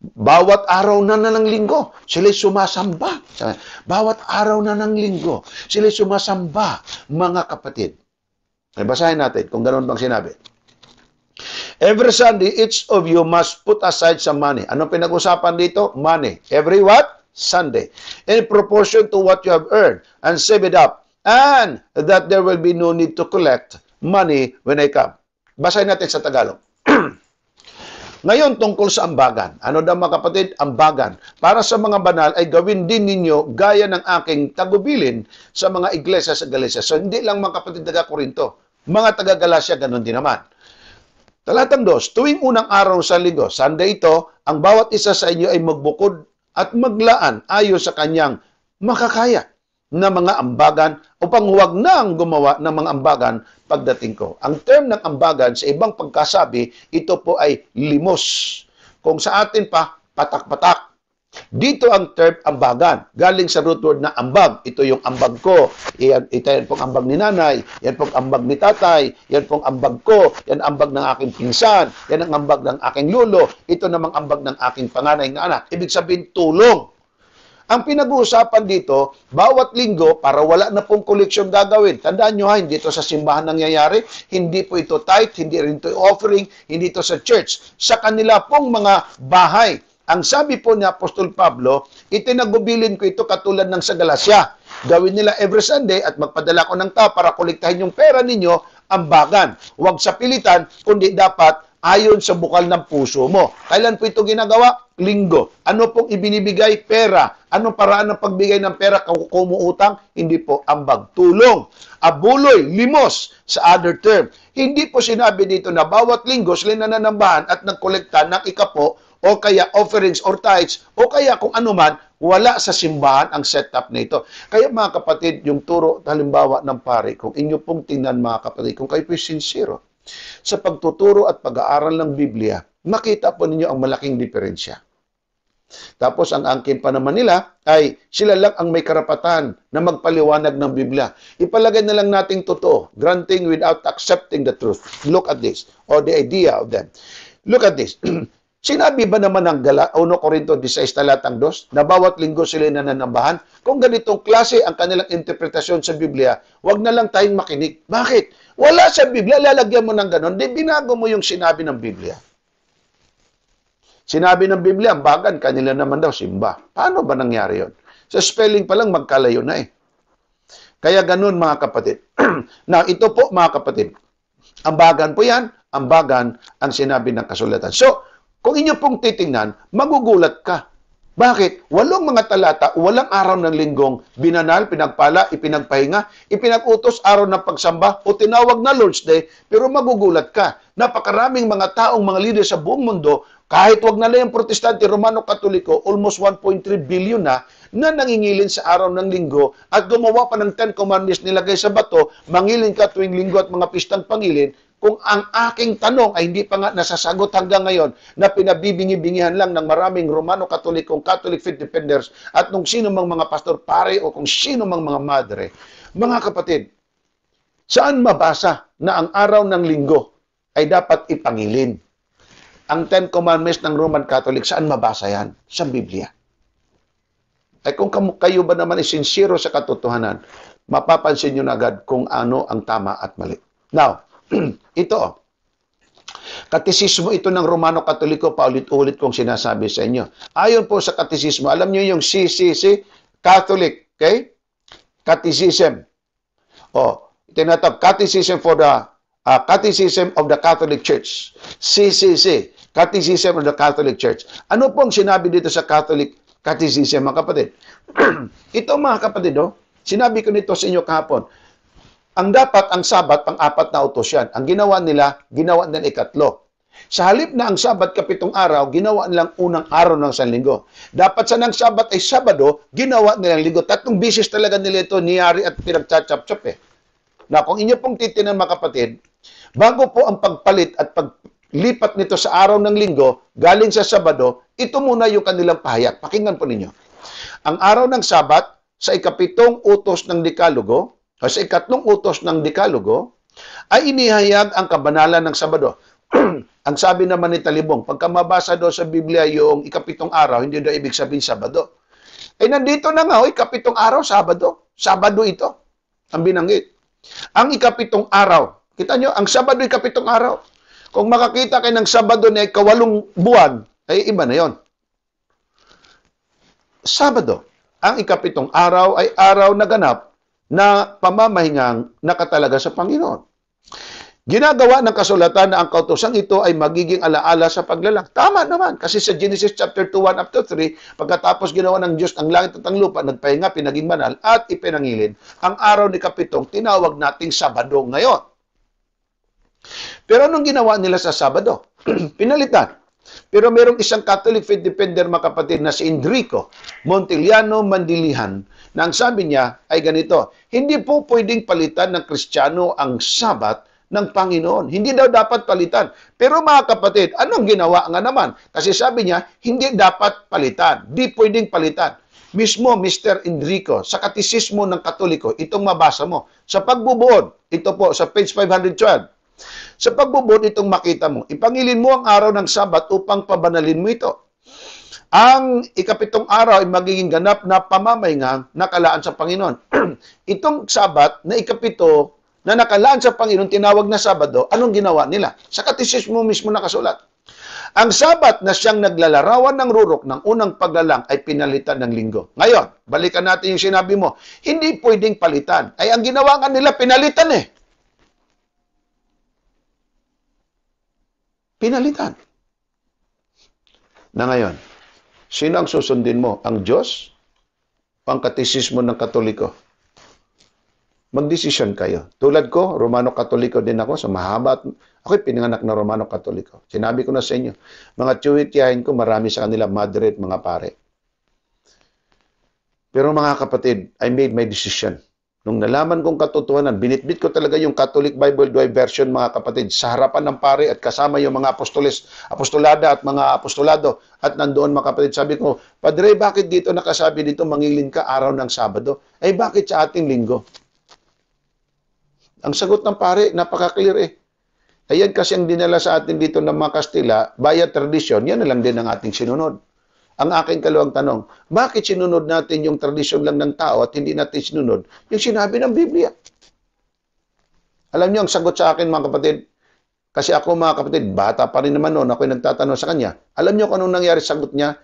bawat araw na ng linggo, sila'y sumasamba. Bawat araw na ng linggo, sila'y sumasamba, mga kapatid. Ay, basahin natin kung ganoon bang sinabi. Every Sunday, each of you must put aside some money. Anong pinag-usapan dito? Money. Every what? Sunday. In proportion to what you have earned, and save it up. And that there will be no need to collect money when I come. Basahin natin sa Tagalog. Ngayon, tungkol sa ambagan. Ano daw mga kapatid? Ambagan. Para sa mga banal ay gawin din ninyo gaya ng aking tagubilin sa mga iglesia sa Galacia. So, hindi lang mga kapatid taga-Korinto. Mga taga-Galacia, ganun din naman. Talatang 2, tuwing unang araw sa linggo, Sunday ito, ang bawat isa sa inyo ay magbukod at maglaan ayon sa kanyang makakaya na mga ambagan upang huwag nang gumawa ng mga ambagan pagdating ko. Ang term ng ambagan sa ibang pagkasabi, ito po ay limos. Kung sa atin pa, patak-patak. Dito ang term ambagan. Galing sa root word na ambag. Ito yung ambag ko. Yan pong ambag ni nanay. Yan pong ambag ni tatay. Yan pong ambag ko. Yan ambag ng aking pinsan. Yan ang ambag ng aking lolo. Ito namang ambag ng aking panganay na anak. Ibig sabihin, tulong. Ang pinag-uusapan dito, bawat linggo, para wala na pong koleksyon gagawin. Tandaan nyo ha, hindi ito sa simbahan nangyayari, hindi po ito tithe, hindi rin ito offering, hindi ito sa church. Sa kanila pong mga bahay. Ang sabi po ni Apostol Pablo, itinagubilin ko ito katulad ng sa Galacia. Gawin nila every Sunday at magpadala ko ng tao para kolektahin yung pera ninyo, ambagan. Huwag sa pilitan, kundi dapat ayon sa bukal ng puso mo. Kailan po ito ginagawa? Linggo. Ano pong ibinibigay? Pera. Anong paraan ng pagbigay ng pera? Kumuutang? Hindi po ambag. Tulong. Abuloy. Limos. Sa other term. Hindi po sinabi dito na bawat linggo sila nananambahan at nagkolekta ng ikapo o kaya offerings or tithes o kaya kung ano man, wala sa simbahan ang setup na ito. Kaya mga kapatid, yung turo halimbawa ng pare, kung inyo pong tingnan mga kapatid, kung kayo po'y sincero sa pagtuturo at pag-aaral ng Biblia, makita po ninyo ang malaking diferensya. Tapos ang angkin pa naman nila ay sila lang ang may karapatan na magpaliwanag ng Biblia. Ipalagay na lang nating totoo, granting without accepting the truth. Look at this, or the idea of them. Look at this. Sinabi ba naman ng 1 Corinto 16 talatang 2 na bawat linggo sila nananambahan? Kung ganitong klase ang kanilang interpretasyon sa Biblia, wag na lang tayong makinig. Bakit? Wala sa Biblia, lalagyan mo ng ganon, di binago mo yung sinabi ng Biblia. Sinabi ng Biblia, ambagan, kanila naman daw simba. Paano ba nangyari yon? Sa spelling pa lang, magkalayo na eh. Kaya ganun mga kapatid. Now, ito po mga kapatid, ambagan po yan, ambagan ang sinabi ng kasulatan. So, kung inyo pong titingnan, magugulat ka. Bakit? 8 mga talata, walang araw ng linggong binanal, pinagpala, ipinagpahinga, ipinag-utos araw ng pagsamba o tinawag na Lord's Day, pero magugulat ka. Napakaraming mga taong mga leader sa buong mundo, kahit wag na lang yung Protestante, Romano, Katoliko, almost 1.3 billion na nangingilin sa araw ng linggo at gumawa pa ng 10 commandments nilagay sa bato, mangilin ka tuwing linggo at mga pistang pangilin. Kung ang aking tanong ay hindi pa nga nasasagot hanggang ngayon na pinabibingi-bingihan lang ng maraming Romano Katolikong Catholic Faith Defenders at nung sino mang mga pastor pare o kung sino mang mga madre, mga kapatid, saan mabasa na ang araw ng linggo ay dapat ipangilin? Ang 10 Commandments ng Roman Catholic, saan mabasa yan? Sa Biblia. Ay kung kayo ba naman ay sincero sa katotohanan, mapapansin nyo na agad kung ano ang tama at mali. Now, ito, katisismo ito ng Romano Katoliko, paulit-ulit kong sinasabi sa inyo. Ayon po sa katisismo, alam niyo yung CCC, Catholic, okay? Catechism. Tinatawag, Catechism for the Catechism of the Catholic Church. CCC, Catechism of the Catholic Church. Ano pong sinabi dito sa Catholic Catechism, mga kapatid? Ito mga kapatid, sinabi ko nito sa inyo kahapon. Ang dapat, ang Sabat, pang-4 na utos yan. Ang ginawa nila 3. Sa halip na ang Sabat, 7 araw, ginawa nilang unang araw ng Sanlinggo. Dapat sa ng Sabat ay Sabado, ginawa nilang linggo. 3 bisis talaga nila ito niyari at pinagtsatsyap-tsap eh. Na kung inyo pong titinan mga kapatid, bago po ang pagpalit at paglipat nito sa araw ng linggo, galing sa Sabado, ito muna yung kanilang pahayag. Pakinggan po ninyo. Ang araw ng Sabat, sa 7 utos ng Dekalogo, o sa 3 utos ng Dekalogo, ay inihayag ang kabanalan ng Sabado. Ang sabi naman ni Talibong, pagka mabasa daw sa Biblia yung 7 araw, hindi daw ibig sabihin Sabado. Nandito na nga, 7 araw, Sabado. Sabado ito, ang binanggit. Ang 7 araw, kita nyo, ang Sabado ay 7 araw. Kung makakita kayo ng Sabado na 8 buwan, ay iba na yon. Sabado, ang 7 araw ay araw na ganap na pamamahingang nakatalaga sa Panginoon. Ginagawa ng kasulatan na ang kautosang ito ay magiging alaala sa paglalang. Tama naman, kasi sa Genesis chapter 2, 1 up to 3, pagkatapos ginawa ng Diyos ang langit at ang lupa, nagpahinga, pinaging banal, at ipinangilin, ang araw ni Kapitong, tinawag nating Sabado ngayon. Pero anong ginawa nila sa Sabado? Pinalitan. Pero merong isang Catholic Faith Defender, mga kapatid, na si Enrico Montiliano Mandilihan, na ang sabi niya ay ganito, hindi po pwedeng palitan ng Kristiyano ang Sabat ng Panginoon. Hindi daw dapat palitan. Pero mga kapatid, anong ginawa nga naman? Kasi sabi niya, hindi dapat palitan. Di pwedeng palitan. Mismo Mr. Enrico, sa Katisismo ng Katoliko, itong mabasa mo. Sa pagbubuod, ito po, sa page 512. Sa pagbubuod, itong makita mo. Ipangilin mo ang araw ng Sabat upang pabanalin mo ito. Ang ikapitong araw ay magiging ganap na pamamahingang nakalaan sa Panginoon. Itong Sabat na ikapito na nakalaan sa Panginoon, tinawag na Sabado, anong ginawa nila? Sa Katisismo mismo nakasulat. Ang Sabat na siyang naglalarawan ng rurok ng unang paglalang ay pinalitan ng linggo. Ngayon, balikan natin yung sinabi mo. Hindi pwedeng palitan. Ay ang ginawa nga nila, pinalitan eh. Pinalitan. Na ngayon, sino ang susundin mo? Ang Diyos o ang Katisismo ng Katoliko? Magdesisyon kayo. Tulad ko, Romano Katoliko din ako, sa mahaba. Ako'y pinanganak na Romano Katoliko. Sinabi ko na sa inyo, mga tiyuhit-tiyahin ko, marami sa kanila moderate, mga pare. Pero mga kapatid, I made my decision. Nung nalaman kong katotohanan, binitbit ko talaga yung Catholic Bible Dry Version, mga kapatid, sa harapan ng pare at kasama yung mga apostolada at mga apostolado. At nandoon, mga kapatid, sabi ko, Padre, bakit dito nakasabi dito, mangilin ka araw ng Sabado? Ay, bakit sa ating linggo? Ang sagot ng pare, napaka-clear eh. Ayan kasi ang dinala sa atin dito ng mga Kastila, via tradisyon, yan na lang din ang ating sinunod. Ang aking kalawang tanong, bakit sinunod natin yung tradisyon lang ng tao at hindi natin sinunod yung sinabi ng Biblia? Alam niyo ang sagot sa akin, mga kapatid, kasi ako, mga kapatid, bata pa rin naman noon, ako'y nagtatanong sa kanya. Alam niyo kung anong nangyari sa sagot niya?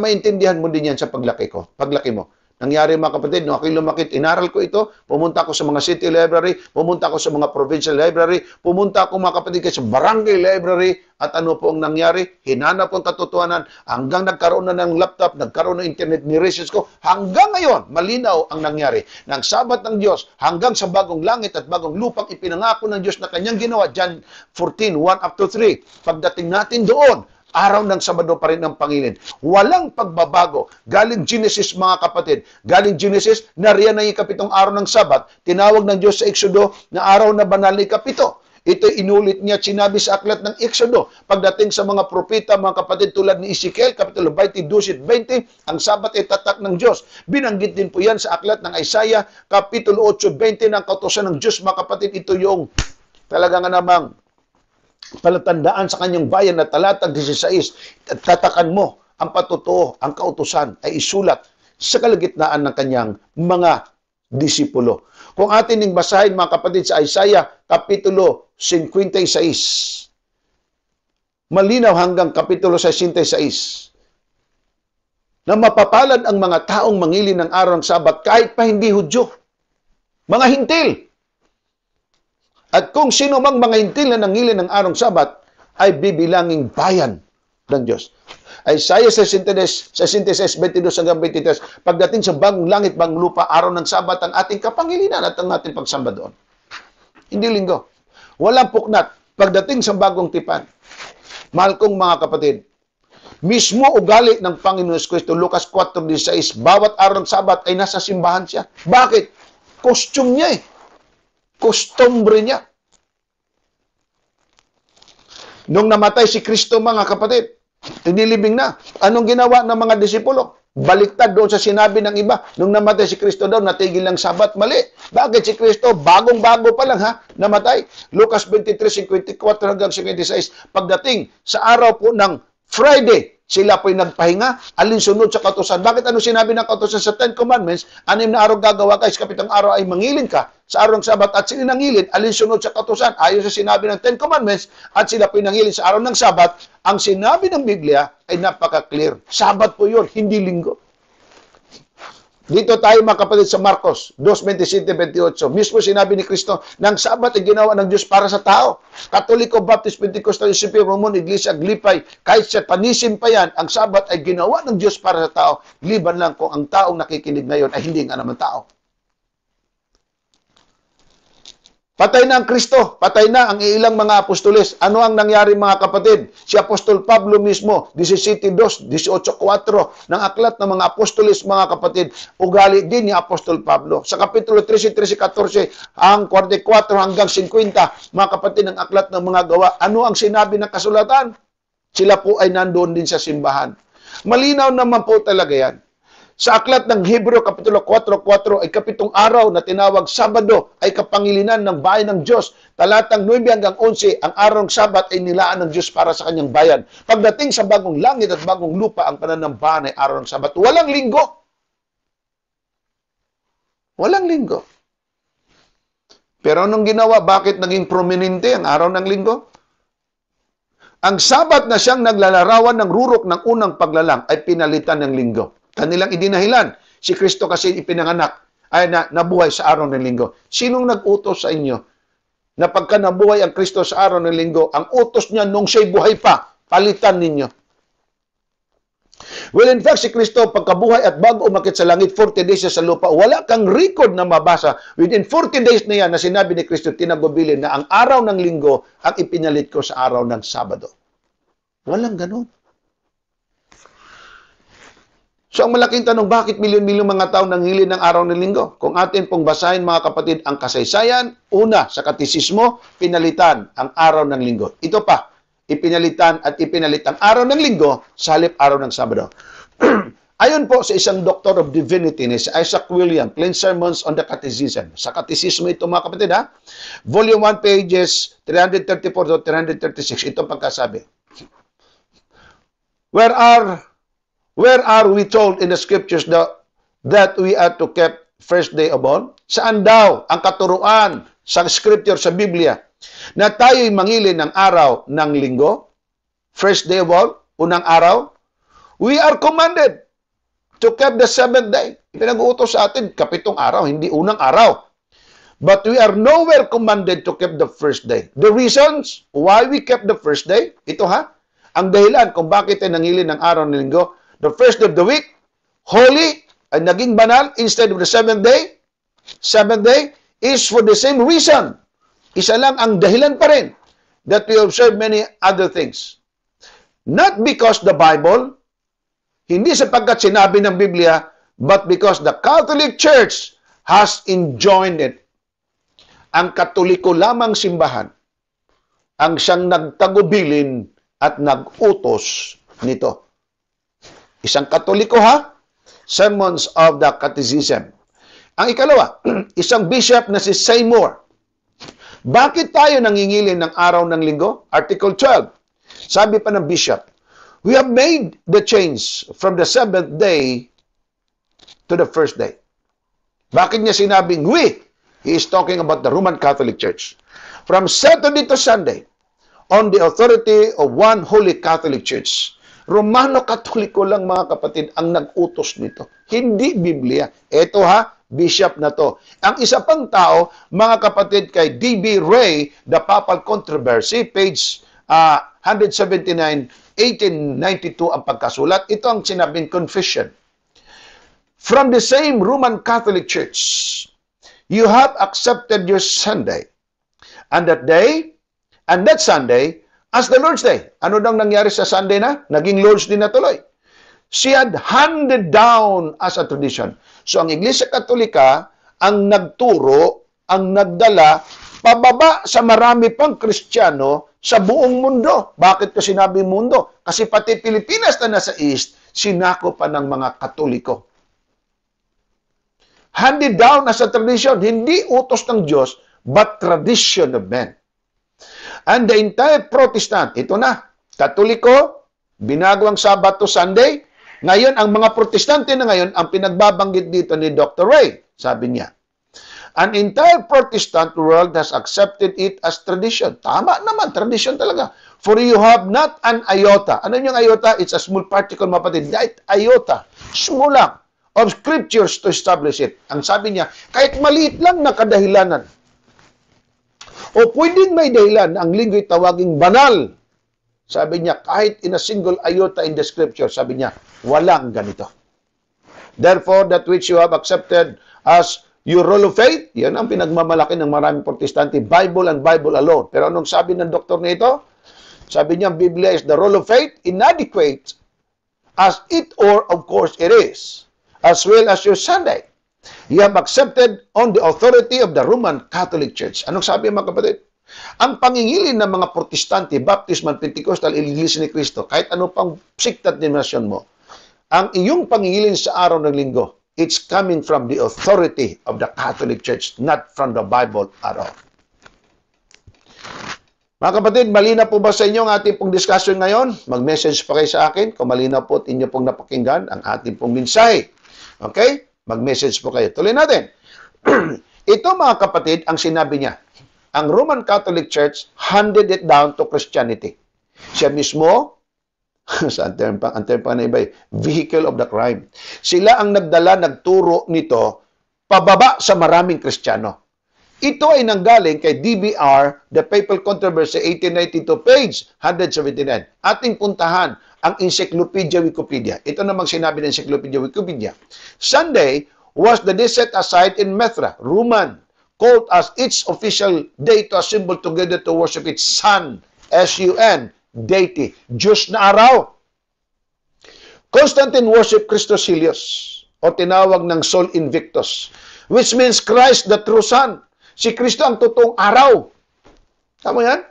Maintindihan mo din yan sa paglaki mo. Nangyari, mga kapatid, nung ako'y lumakit, inaral ko ito, pumunta ako sa mga city library, pumunta ako sa mga provincial library, pumunta ako, mga kapatid, sa barangay library, at ano po ang nangyari? Hinanap ko ang katotohanan, hanggang nagkaroon na ng laptop, nagkaroon ng internet, ni-research ko, hanggang ngayon, malinaw ang nangyari. Ng Sabat ng Diyos, hanggang sa bagong langit at bagong lupang ipinangako ng Diyos na kanyang ginawa, John 14, 1-3. Pagdating natin doon, araw ng Sabado pa rin ang Panginoon. Walang pagbabago. Galing Genesis, mga kapatid. Galing Genesis, nariyan na ikapitong araw ng Sabat. Tinawag ng Diyos sa Exodo na araw na banal na ikapito. Ito inulit niya, sinabi sa aklat ng Exodo. Pagdating sa mga propeta, mga kapatid, tulad ni Ezekiel, Kapitulo 22-20, ang Sabat ay tatak ng Diyos. Binanggit din po yan sa aklat ng Isaiah, Kapitulo 8-20 ng kautusan ng Diyos, mga kapatid. Ito yung talaga nga namang palatandaan sa kanyang bayan na talatag 16, at tatakan mo ang patutuo, ang kautusan ay isulat sa kalagitnaan ng kanyang mga disipulo. Kung atin ning basahin, mga kapatid, sa Isaiah Kapitulo 56, malinaw hanggang Kapitulo 66, na mapapalad ang mga taong mangilin ng araw ng Sabat kahit pa hindi Hudyo, mga hintil. At kung sino mang mga hintil na nangilin ng araw ng Sabat ay bibilanging bayan ng Diyos. Isaiah 66, 22-23, pagdating sa bagong langit, bagong lupa, araw ng Sabat ang ating kapangilinan at ang ating pagsamba doon. Hindi linggo. Walang puknat. Pagdating sa bagong tipan. Mahal kong mga kapatid, mismo ugali ng Panginoon Kristo, Lucas 4:16, bawat araw ng Sabat ay nasa simbahan siya. Bakit? Costume niya eh. Costumbre niya. Nung namatay si Kristo, mga kapatid, inilibing na. Anong ginawa ng mga disipulo? Baliktad doon sa sinabi ng iba. Nung namatay si Kristo daw, natigil ng Sabat. Mali. Bakit si Kristo? Bagong-bago pa lang namatay. Lucas 23:54-56. Pagdating sa araw po ng Friday, sila po'y nagpahinga, alinsunod sa kautusan. Bakit ano sinabi ng kautusan sa Ten Commandments? 6 na araw gagawa ka, kapitang araw ay mangilin ka sa araw ng Sabat at sila nangilin, alinsunod sa kautusan. Ayon sa sinabi ng Ten Commandments at sila po'y nangilin sa araw ng Sabat, ang sinabi ng Biblia ay napaka-clear. Sabat po yun, hindi linggo. Dito tayo, mga kapatid, sa Marcos 2:27-28. Mismo sinabi ni Kristo, ng Sabat ay ginawa ng Diyos para sa tao. Katoliko, Baptist, Pentecostal, Sipir, Mormon, Iglesia, Glipay, kahit sa panisim pa yan, ang Sabat ay ginawa ng Diyos para sa tao. Liban lang kung ang taong nakikinig ngayon ay hindi nga naman tao. Patay na ang Kristo, patay na ang ilang mga apostoles. Ano ang nangyari mga kapatid? Si Apostol Pablo mismo, 17:2, 18:4 ng aklat ng mga apostoles mga kapatid, ugali din ni Apostol Pablo. Sa Kapitulo 13, 13-14, ang 44 hanggang 50, mga kapatid ng aklat ng mga gawa, ano ang sinabi ng kasulatan? Sila po ay nandoon din sa simbahan. Malinaw naman po talaga yan. Sa aklat ng Hebreo, Kapitulo 4:4 ay 7 araw na tinawag Sabado ay kapangilinan ng bayan ng Diyos. Talatang 9 hanggang 11, ang araw ng Sabat ay nilaan ng Diyos para sa kanyang bayan. Pagdating sa bagong langit at bagong lupa, ang pananambahan ay araw ng Sabat. Walang linggo. Walang linggo. Pero anong ginawa? Bakit naging prominente ang araw ng linggo? Ang Sabat na siyang naglalarawan ng rurok ng unang paglalang ay pinalitan ng linggo. Kanilang idinahilan. Si Kristo kasi ipinanganak ay nabuhay sa araw ng linggo. Sinong nag-utos sa inyo na pagka nabuhay ang Kristo sa araw ng linggo, ang utos niya nung siya'y buhay pa, palitan ninyo? Well, in fact, si Kristo pagkabuhay at bago umakit sa langit, 40 days sa lupa, wala kang record na mabasa. Within 40 days na yan na sinabi ni Kristo, tinagubilin na ang araw ng linggo ang ipinalit ko sa araw ng Sabado. Walang ganun. So, ang malaking tanong, bakit milyon-milyon mga tao nanghili ng araw ng linggo? Kung atin pong basahin mga kapatid ang kasaysayan, una, sa katisismo, pinalitan ang araw ng linggo. Ito pa, ipinalitan at ipinalit ang araw ng linggo sa halip araw ng Sabado. Ayon po sa isang Doctor of Divinity ni si Isaac William, Plain Sermons on the Catechism. Sa katisismo ito mga kapatid ha, Volume 1 pages 334 to 336, ito pagkasabi. Where are we told in the scriptures that we are to keep first day of all? Saan daw ang katuruan sa scripture sa Biblia na tayo'y mangilin ng araw ng linggo? First day of all, unang araw. We are commanded to keep the seventh day. Pinag-uutos sa atin, kapitong araw, hindi unang araw. But we are nowhere commanded to keep the first day. The reasons why we kept the first day, ito ha, ang dahilan kung bakit ay nangilin ng araw ng linggo, the first day of the week, holy, ay naging banal instead of the seventh day. Seventh day is for the same reason. Isa lang ang dahilan pa rin that we observe many other things. Not because the Bible, hindi sapagkat sinabi ng Biblia, but because the Catholic Church has enjoined it. Ang Katoliko lamang simbahan ang siyang nagtagubilin at nag-utos nito. Isang Katoliko ha, Sermons of the Catechism. Ang ikalawa, isang bishop na si Seymour. Bakit tayo nangingilin ng araw ng linggo? Article 12. Sabi pa ng bishop, we have made the change from the seventh day to the first day. Bakit niya sinabing we? He is talking about the Roman Catholic Church. From Saturday to Sunday, on the authority of one holy Catholic Church. Romano Katoliko lang mga kapatid ang nag-utos nito. Hindi Biblia. Ito ha, bishop na to. Ang isa pang tao, mga kapatid, kay D.B. Ray, The Papal Controversy, page 179, 1892 ang pagkasulat. Ito ang sinabing confession. From the same Roman Catholic Church, you have accepted your Sunday, and that day, and that Sunday, as the Lord's Day. Ano nang nangyari sa Sunday na? Naging Lord's Day na tuloy. She had handed down as a tradition. So ang Iglesia Katolika ang nagturo, ang nagdala, pababa sa marami pang Kristiyano sa buong mundo. Bakit ko sinabi mundo? Kasi pati Pilipinas na nasa East, sinako pa ng mga Katoliko. Handed down as a tradition, hindi utos ng Diyos, but tradition of men. And the entire Protestant, ito na, Katoliko, binago ang Sabbath to Sunday. Ngayon, ang mga Protestante na ngayon, ang pinagbabanggit dito ni Dr. Ray, sabi niya, an entire Protestant world has accepted it as tradition. Tama naman, tradition talaga. For you have not an iota. Ano yung iota? It's a small particle, mapatid. That iota, small lang, of scriptures to establish it. Ang sabi niya, kahit maliit lang na kadahilanan, o pwedeng may dahilan, ang linggo'y tawaging banal. Sabi niya, kahit in a single iota in the scripture, sabi niya, walang ganito. Therefore, that which you have accepted as Your role of faith, yan ang pinagmamalaki ng maraming protestante, Bible and Bible alone. Pero anong sabi ng doktor nito? Sabi niya, Biblia is the role of faith, inadequate as it or of course it is, as well as your Sunday. You have accepted on the authority of the Roman Catholic Church. Anong sabi mga kapatid? Ang pangingilin ng mga protestante, baptismal, Pentecostal, Iglesia ni Cristo, kahit ano pang sikta at denominasyon mo, ang iyong pangingilin sa araw ng linggo, it's coming from the authority of the Catholic Church, not from the Bible at all. Mga kapatid, malinaw po ba sa inyo ang ating pong discussion ngayon? Mag-message pa kayo sa akin kung malinaw po at inyo pong napakinggan ang ating pong mensahe. Okay? Mag-message po kayo. Tuloy natin. Ito mga kapatid, ang sinabi niya. Ang Roman Catholic Church handed it down to Christianity. Siya mismo, ang term pa na iba, vehicle of the crime. Sila ang nagdala, nagturo nito, pababa sa maraming Kristiyano. Ito ay nanggaling kay DBR, The Papal Controversy, 1892, page 179. Ating puntahan ang Encyclopedia Wikipedia. Ito namang sinabi ng Encyclopedia Wikipedia. Sunday was the day set aside in Mithra, Roman, called as its official day to assemble together to worship its sun, S-U-N, deity, Diyos na araw. Constantine worshiped Christos Helios, o tinawag ng Sol Invictus, which means Christ the true sun. Si Kristo ang totoong araw. Tama yan?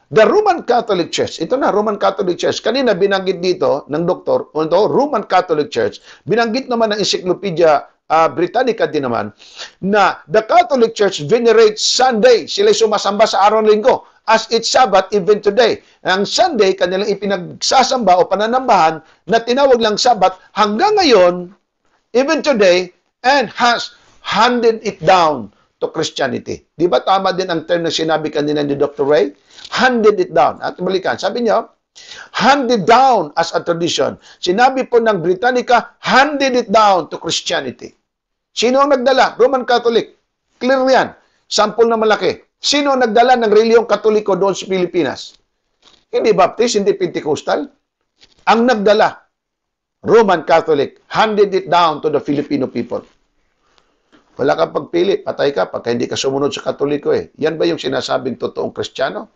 The Roman Catholic Church, ito na, Roman Catholic Church. Kanina binanggit dito ng doktor, Roman Catholic Church, binanggit naman ng Encyclopedia Britannica din naman, na the Catholic Church venerates Sunday. Sila'y sumasamba sa araw ng linggo as its Sabbath even today. Ang Sunday, kanilang ipinagsasamba o pananambahan na tinawag lang Sabbath hanggang ngayon, even today, and has handed it down to Christianity. Di ba tama din ang term na sinabi kanina ni Dr. Ray? Handed it down. At balikan, sabi niya, handed down as a tradition. Sinabi po ng Britannica, handed it down to Christianity. Sino ang nagdala? Roman Catholic. Clear yan. Sample na malaki. Sino ang nagdala ng reliyong Katoliko doon sa Pilipinas? Hindi Baptist, hindi Pentecostal. Ang nagdala, Roman Catholic, handed it down to the Filipino people. Wala kang pagpili, patay ka pagka hindi ka sumunod sa Katoliko eh. Yan ba yung sinasabing totoong Kristiyano?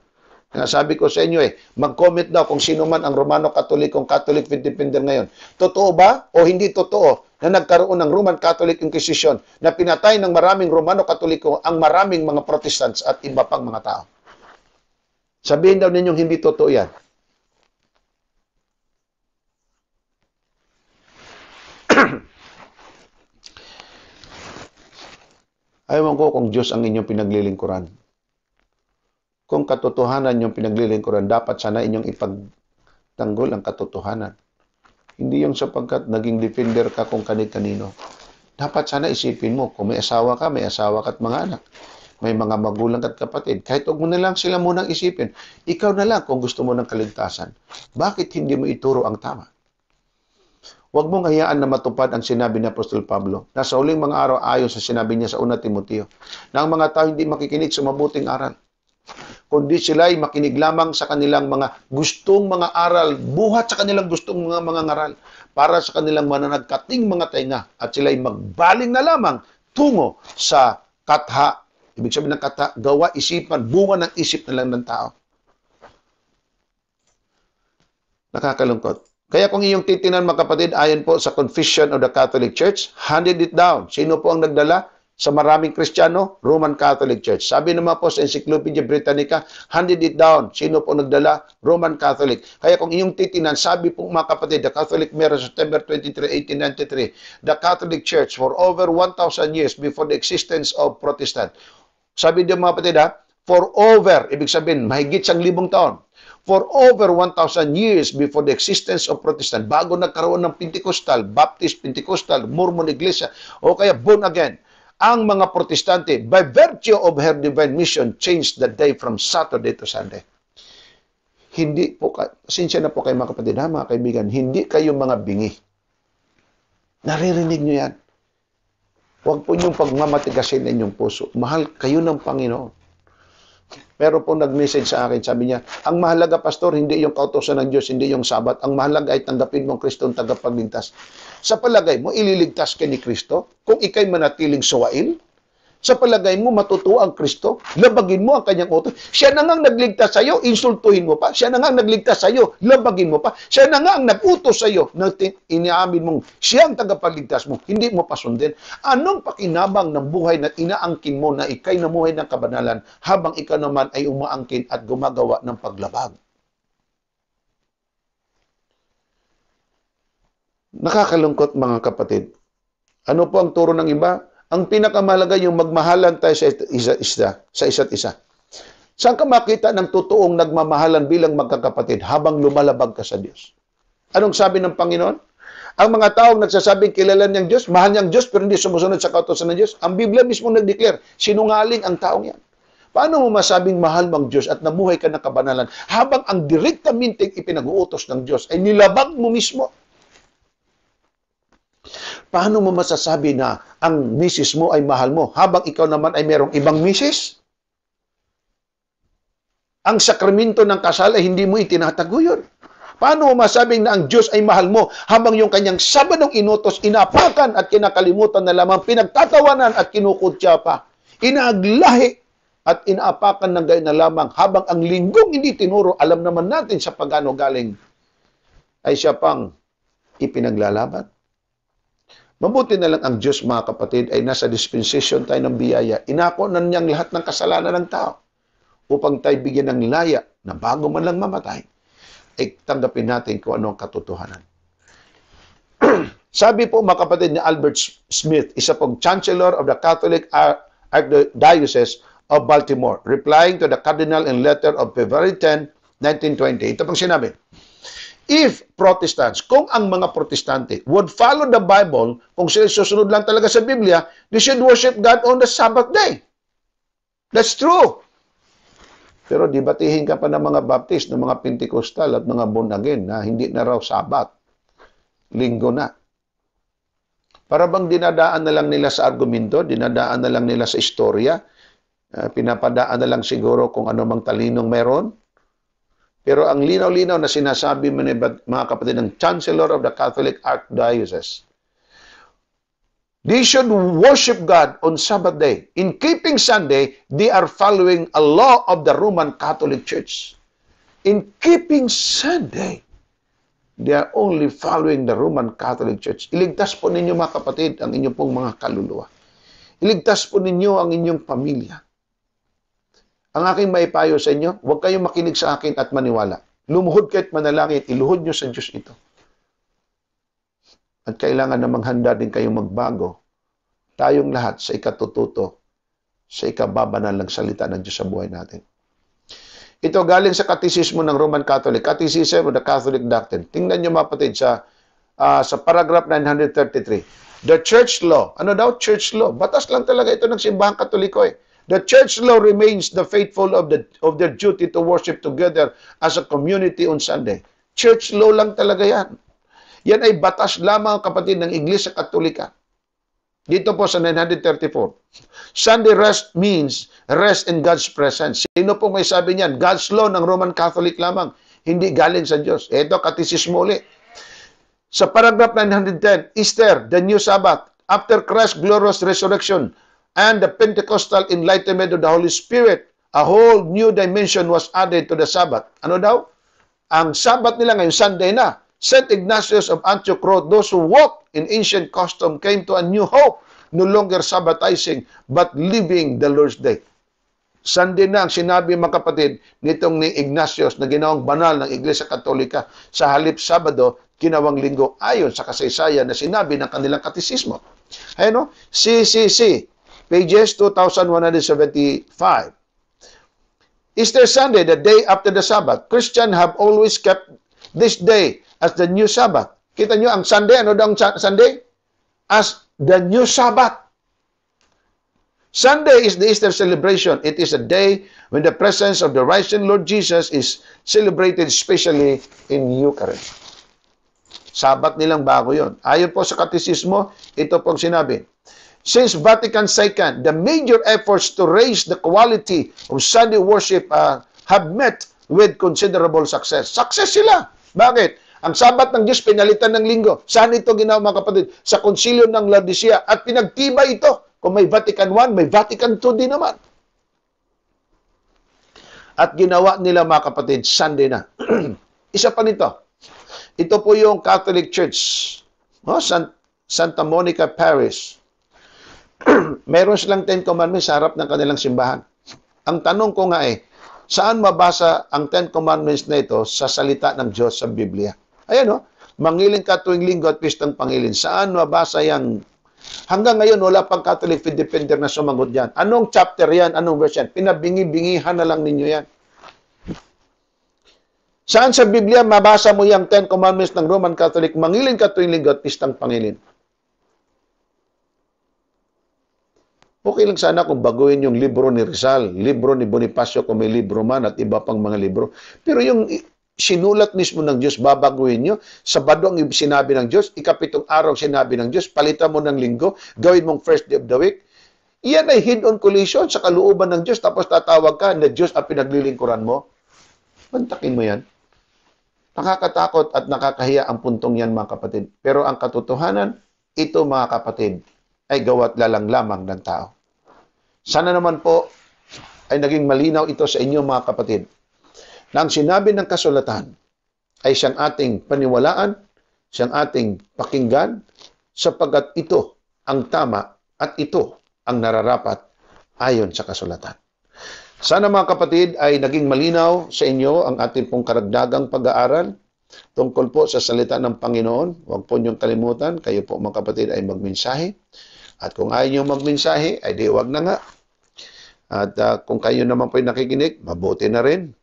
Sinasabi ko sa inyo eh, mag-comment daw kung sino man ang Romano Katolikong Catholic Faith Defender ngayon. Totoo ba o hindi totoo na nagkaroon ng Roman Catholic Inquisition na pinatay ng maraming Romano Katoliko ang maraming mga Protestants at iba pang mga tao? Sabihin daw ninyong hindi totoo yan. Ayaw ko kung Diyos ang inyong pinaglilingkuran. Kung katotohanan yung pinaglilingkuran, dapat sana inyong ipagtanggol ang katotohanan. Hindi yung sapagkat naging defender ka kung kanino. Dapat sana isipin mo, kung may asawa ka at mga anak. May mga magulang at kapatid. Kahit huwag mo na lang sila munang isipin. Ikaw na lang kung gusto mo ng kaligtasan. Bakit hindi mo ituro ang tama? Huwag mong hayaan na matupad ang sinabi ni Apostol Pablo na sa huling mga araw ayon sa sinabi niya sa 1 Timoteo na ang mga tao hindi makikinig sa mabuting aral, kundi sila ay makinig lamang sa kanilang mga gustong mga aral, buhat sa kanilang gustong mga ngaral, para sa kanilang mananagkating mga tainga at sila ay magbaling na lamang tungo sa katha. Ibig sabihin ng katha, gawa, isipan, bunga ng isip na lang ng tao. Nakakalungkot. Kaya kung iyong titinan mga kapatid, ayon po sa Confession of the Catholic Church, handed it down. Sino po ang nagdala sa maraming Kristiyano? Roman Catholic Church. Sabi naman po sa Encyclopedia Britannica, handed it down. Sino po nagdala? Roman Catholic. Kaya kung iyong titinan, sabi po mga kapatid, the Catholic Mayor, September 23, 1893, the Catholic Church for over 1,000 years before the existence of Protestant. Sabi din mga kapatid for over, ibig sabihin, mahigit 1,000 taon. For over 1,000 years before the existence of Protestant, bago nagkaroon ng Pentecostal, Baptist, Pentecostal, Mormon Iglesia, o kaya born again, ang mga Protestante, by virtue of her divine mission, changed the day from Saturday to Sunday. Hindi po, sinsya na po kayo mga kapatid, mga kaibigan, hindi kayo mga bingi. Naririnig nyo yan. Huwag po niyong pagmamatigasin ng inyong puso. Mahal kayo ng Panginoon. Pero po nag-message sa akin, sabi niya, ang mahalaga, Pastor, hindi yung kautosan ng Diyos, hindi yung Sabat. Ang mahalaga ay tanggapin mong Kristo ang tagapagligtas. Sa palagay mo, ililigtas ka ni Kristo kung ikay manatiling suwain? Sa palagay mo, matutuwa ang Kristo? Labagin mo ang kanyang utos? Siya na nga ang nagligtas sa iyo, insultuhin mo pa. Siya na nga ang nagligtas sa iyo, labagin mo pa. Siya na nga ang nag-utos sa iyo, iniamin mong siya ang tagapagligtas mo, hindi mo pa sundin. Anong pakinabang ng buhay na inaangkin mo na ikay namuhay ng kabanalan habang ikaw naman ay umaangkin at gumagawa ng paglabag? Nakakalungkot, mga kapatid. Ano po ang turo ng iba? Ang pinakamahalaga yung magmahalan tayo sa isa't isa. Saan ka makita ng totoong nagmamahalan bilang magkakapatid habang lumalabag ka sa Diyos? Anong sabi ng Panginoon? Ang mga taong nagsasabing kilala niyang Diyos, mahal niyang Diyos, pero hindi sumusunod sa kautosan ng Diyos, ang Biblia mismo nag-declare, sinungaling ang taong yan. Paano mo masabing mahal mo ang Diyos at namuhay ka ng kabanalan habang ang direktamente ipinag-uutos ng Diyos ay nilabag mo mismo? Paano mo masasabi na ang misis mo ay mahal mo habang ikaw naman ay merong ibang misis? Ang sakramento ng kasal ay hindi mo itinataguyod. Paano mo masabing na ang Diyos ay mahal mo habang yung kanyang Sabadong inutos, inapakan at kinakalimutan na lamang, pinagtatawanan at kinukutya pa, inaglahi at inaapakan ng gayon na lamang habang ang linggong hindi tinuro, alam naman natin sa pagano galing, ay siya pang ipinaglalaban. Mabuti na lang ang Diyos, mga kapatid, ay nasa dispensation tayo ng biyaya. Inako na niyang lahat ng kasalanan ng tao upang tayo bigyan ng laya na bago man lang mamatay, ay tanggapin natin kung ano ang katotohanan. Sabi po, mga kapatid, ni Albert Smith, isa pong Chancellor of the Catholic Archdiocese of Baltimore, replying to the Cardinal in letter of February 10, 1920. Ito pong sinabi, if Protestants, kung ang mga Protestante would follow the Bible, kung sila susunod lang talaga sa Biblia, they should worship God on the Sabbath day. That's true. Pero dibatihin ka pa ng mga Baptist, ng mga Pentecostal at mga born again na hindi na raw Sabat. Linggo na. Para bang dinadaan na lang nila sa argumento, dinadaan na lang nila sa istorya, pinapadaan na lang siguro kung ano mang talinong meron. Pero ang linaw-linaw na sinasabi mga kapatid ng Chancellor of the Catholic Archdiocese, they should worship God on Sabbath day. In keeping Sunday, they are following a law of the Roman Catholic Church. In keeping Sunday, they are only following the Roman Catholic Church. Iligtas po ninyo, mga kapatid, ang inyong pong mga kaluluwa. Iligtas po ninyo ang inyong pamilya. Ang aking maipayo sa inyo, huwag kayong makinig sa akin at maniwala. Lumuhod kayo't manalangin, iluhod nyo sa Diyos ito. At kailangan na maghanda din kayong magbago. Tayong lahat sa ikatututo, sa ikababanal ng salita ng Diyos sa buhay natin. Ito galing sa katisismo ng Roman Catholic, Catechism of the Catholic Doctrine. Tingnan nyo, mga kapatid, sa paragraph 933. The church law. Ano daw? Church law. Batas lang talaga ito ng simbahang katoliko eh. The church law remains the faithful of their duty to worship together as a community on Sunday. Church law lang talaga yan. Yan ay batas lamang, kapatid, ng Iglesia Katolika. Dito po sa 934. Sunday rest means rest in God's presence. Sino po may sabi niyan? God's law ng Roman Catholic lamang. Hindi galing sa Diyos. Ito, katisismo ulit. Sa paragraph 910, Easter, the new Sabbath, after Christ's glorious resurrection, and the Pentecostal enlightenment of the Holy Spirit, a whole new dimension was added to the Sabbath. Ano daw? Ang Sabbath nila ngayon, Sunday na. St. Ignatius of Antioch wrote, those who walked in ancient custom came to a new hope, no longer Sabbathizing, but living the Lord's Day. Sunday na ang sinabi, mga kapatid, nitong ni Ignatius na ginawang banal ng Iglesia Katolika sa halip Sabado, ginawang linggo ayon sa kasaysayan na sinabi ng kanilang katisismo. Ayun, CCC, pages 2175. Easter Sunday, the day after the Sabbath. Christians have always kept this day as the new Sabbath. Kita nyo, ang Sunday, ano daw ang Sunday? As the new Sabbath. Sunday is the Easter celebration. It is a day when the presence of the risen Lord Jesus is celebrated, especially in Eucharist. Sabat nilang bago yon. Ayon po sa katisismo, ito pong sinabi. Since Vatican II, the major efforts to raise the quality of Sunday worship have met with considerable success. Success sila. Bakit? Ang Sabat ng Diyos pinalitan ng linggo. Saan ito ginawa, mga kapatid? Sa konsilyo ng Laodicea. At pinagtibay ito. Kung may Vatican I, may Vatican II din naman. At ginawa nila, mga kapatid, Sunday na. Isa pa nito. Ito po yung Catholic Church. Santa Monica Parish. Meron silang 10 Commandments sa harap ng kanilang simbahan. Ang tanong ko nga saan mabasa ang 10 Commandments na ito sa salita ng Diyos sa Biblia? Ayan mangilin ka tuwing linggo at pistang pangilin. Saan mabasa yan? Hanggang ngayon, wala pang Catholic Faith Defender na sumagot yan. Anong chapter yan? Anong verse yan? Pinabingi-bingihan na lang ninyo yan. Saan sa Biblia mabasa mo yung 10 Commandments ng Roman Catholic? Mangilin ka tuwing linggo at pistang pangilin. Okay lang sana kung baguhin yung libro ni Rizal, libro ni Bonifacio kung may libro man at iba pang mga libro. Pero yung sinulat mismo ng Diyos, babaguhin nyo. Sabado ang sinabi ng Diyos, ikapitong araw sinabi ng Diyos, palitan mo ng linggo, gawin mong first day of the week. Iyan ay head-on collision sa kalooban ng Diyos, tapos tatawag ka na Diyos ang pinaglilingkuran mo. Pantakin mo yan. Nakakatakot at nakakahiya ang puntong yan, mga kapatid. Pero ang katotohanan, ito, mga kapatid, ay gawat lalang lamang ng tao. Sana naman po ay naging malinaw ito sa inyo, mga kapatid, na ang sinabi ng kasulatan ay siyang ating paniwalaan, siyang ating pakinggan, sapagkat ito ang tama at ito ang nararapat ayon sa kasulatan. Sana, mga kapatid, ay naging malinaw sa inyo ang ating pong karagdagang pag-aaral tungkol po sa salita ng Panginoon. Huwag po niyong kalimutan, kayo po, mga kapatid, ay magmensahe. At kung ayaw niyo magmensahe, ay di wag na nga. At kung kayo naman po'y nakikinig, mabuti na rin.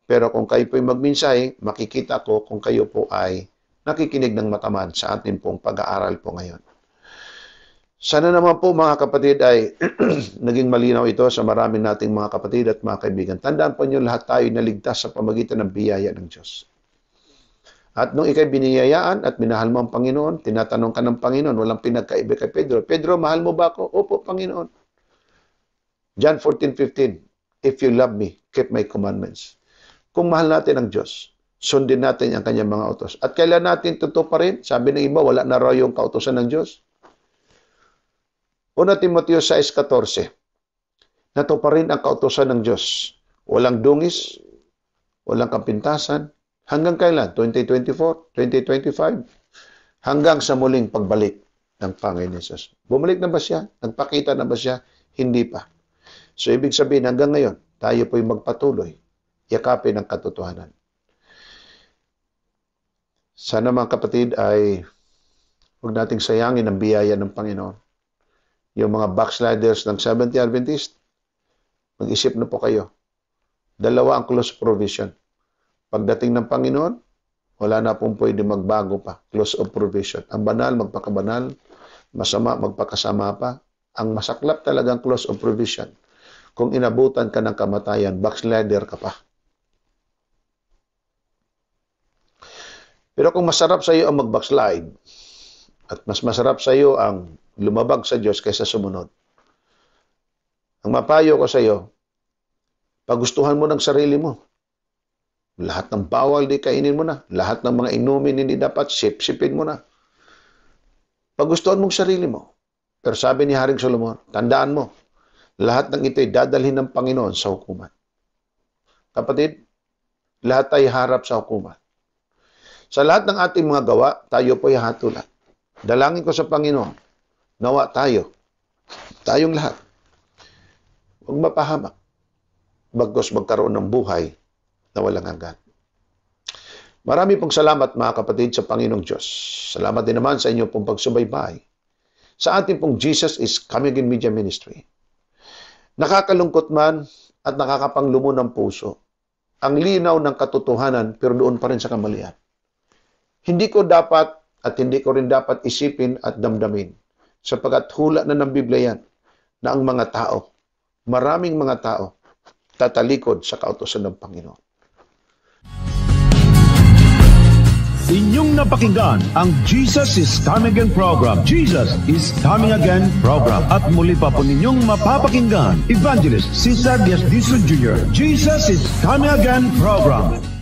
Pero kung kayo po'y magmensahe, makikita ko kung kayo po ay nakikinig ng mataman sa ating pong pag-aaral po ngayon. Sana naman po, mga kapatid, ay naging malinaw ito sa marami nating mga kapatid at mga kaibigan. Tandaan po niyo, lahat tayo naligtas sa pamagitan ng biyaya ng Diyos. At nung ikay biniyayaan at minahal mo ang Panginoon, tinatanong ka ng Panginoon, walang pinagkaiba kay Pedro. Pedro, mahal mo ba ako? Opo, Panginoon. John 14:15, if you love me, keep my commandments. Kung mahal natin ang Diyos, sundin natin ang kanyang mga utos. At kailan natin tutuparin? Sabi ng iba, wala na raw yung kautosan ng Diyos. 1 Timoteo 6:14, natuparin ang kautosan ng Diyos. Walang dungis, walang kapintasan. Hanggang kailan? 2024, 2025? Hanggang sa muling pagbalik ng Panginoon Jesus. Bumalik na ba siya? Nagpakita na ba siya? Hindi pa. So, ibig sabihin, hanggang ngayon, tayo po'y magpatuloy, yakapin ang katotohanan. Sana, mga kapatid, ay huwag nating sayangin ang biyaya ng Panginoon. Yung mga backsliders ng Seventh-day Adventist, mag-isip na po kayo. Dalawa ang close provision. Pagdating ng Panginoon, wala na pong pwede magbago pa. Close of provision. Ang banal, magpakabanal. Masama, magpakasama pa. Ang masaklap talagang close of provision. Kung inabutan ka ng kamatayan, backslider ka pa. Pero kung masarap sa iyo ang mag-backslide, at mas masarap sa iyo ang lumabag sa Diyos kaysa sumunod, ang mapayo ko sa iyo, pagustuhan mo ng sarili mo. Lahat ng bawal di kainin mo na. Lahat ng mga inumin hindi dapat, sip-sipin mo na. Pagustuhan mong sarili mo. Pero sabi ni Haring Solomon, tandaan mo, lahat ng ito'y dadalhin ng Panginoon sa hukuman. Kapatid, lahat tayo harap sa hukuman. Sa lahat ng ating mga gawa, tayo po'y hatulan. Dalangin ko sa Panginoon, nawa tayo, tayong lahat, huwag mapahamak, bagkus magkaroon ng buhay na walang hanggan. Marami pong salamat, mga kapatid, sa Panginoong Diyos. Salamat din naman sa inyong pong pagsubaybay sa ating pong Jesus is Coming Again Media Ministry. Nakakalungkot man at nakakapanglumo ng puso ang linaw ng katotohanan pero doon pa rin sa kamalian. Hindi ko dapat at hindi ko rin dapat isipin at damdamin sapagkat hula na ng Biblia yan na ang mga tao, maraming mga tao, tatalikod sa kautusan ng Panginoon. Inyong napakinggan ang Jesus is Coming Again program. Jesus is Coming Again program. At muli pa po ninyong mapapakinggan Evangelist Cesar Diaz Dizon Jr. Jesus is Coming Again program.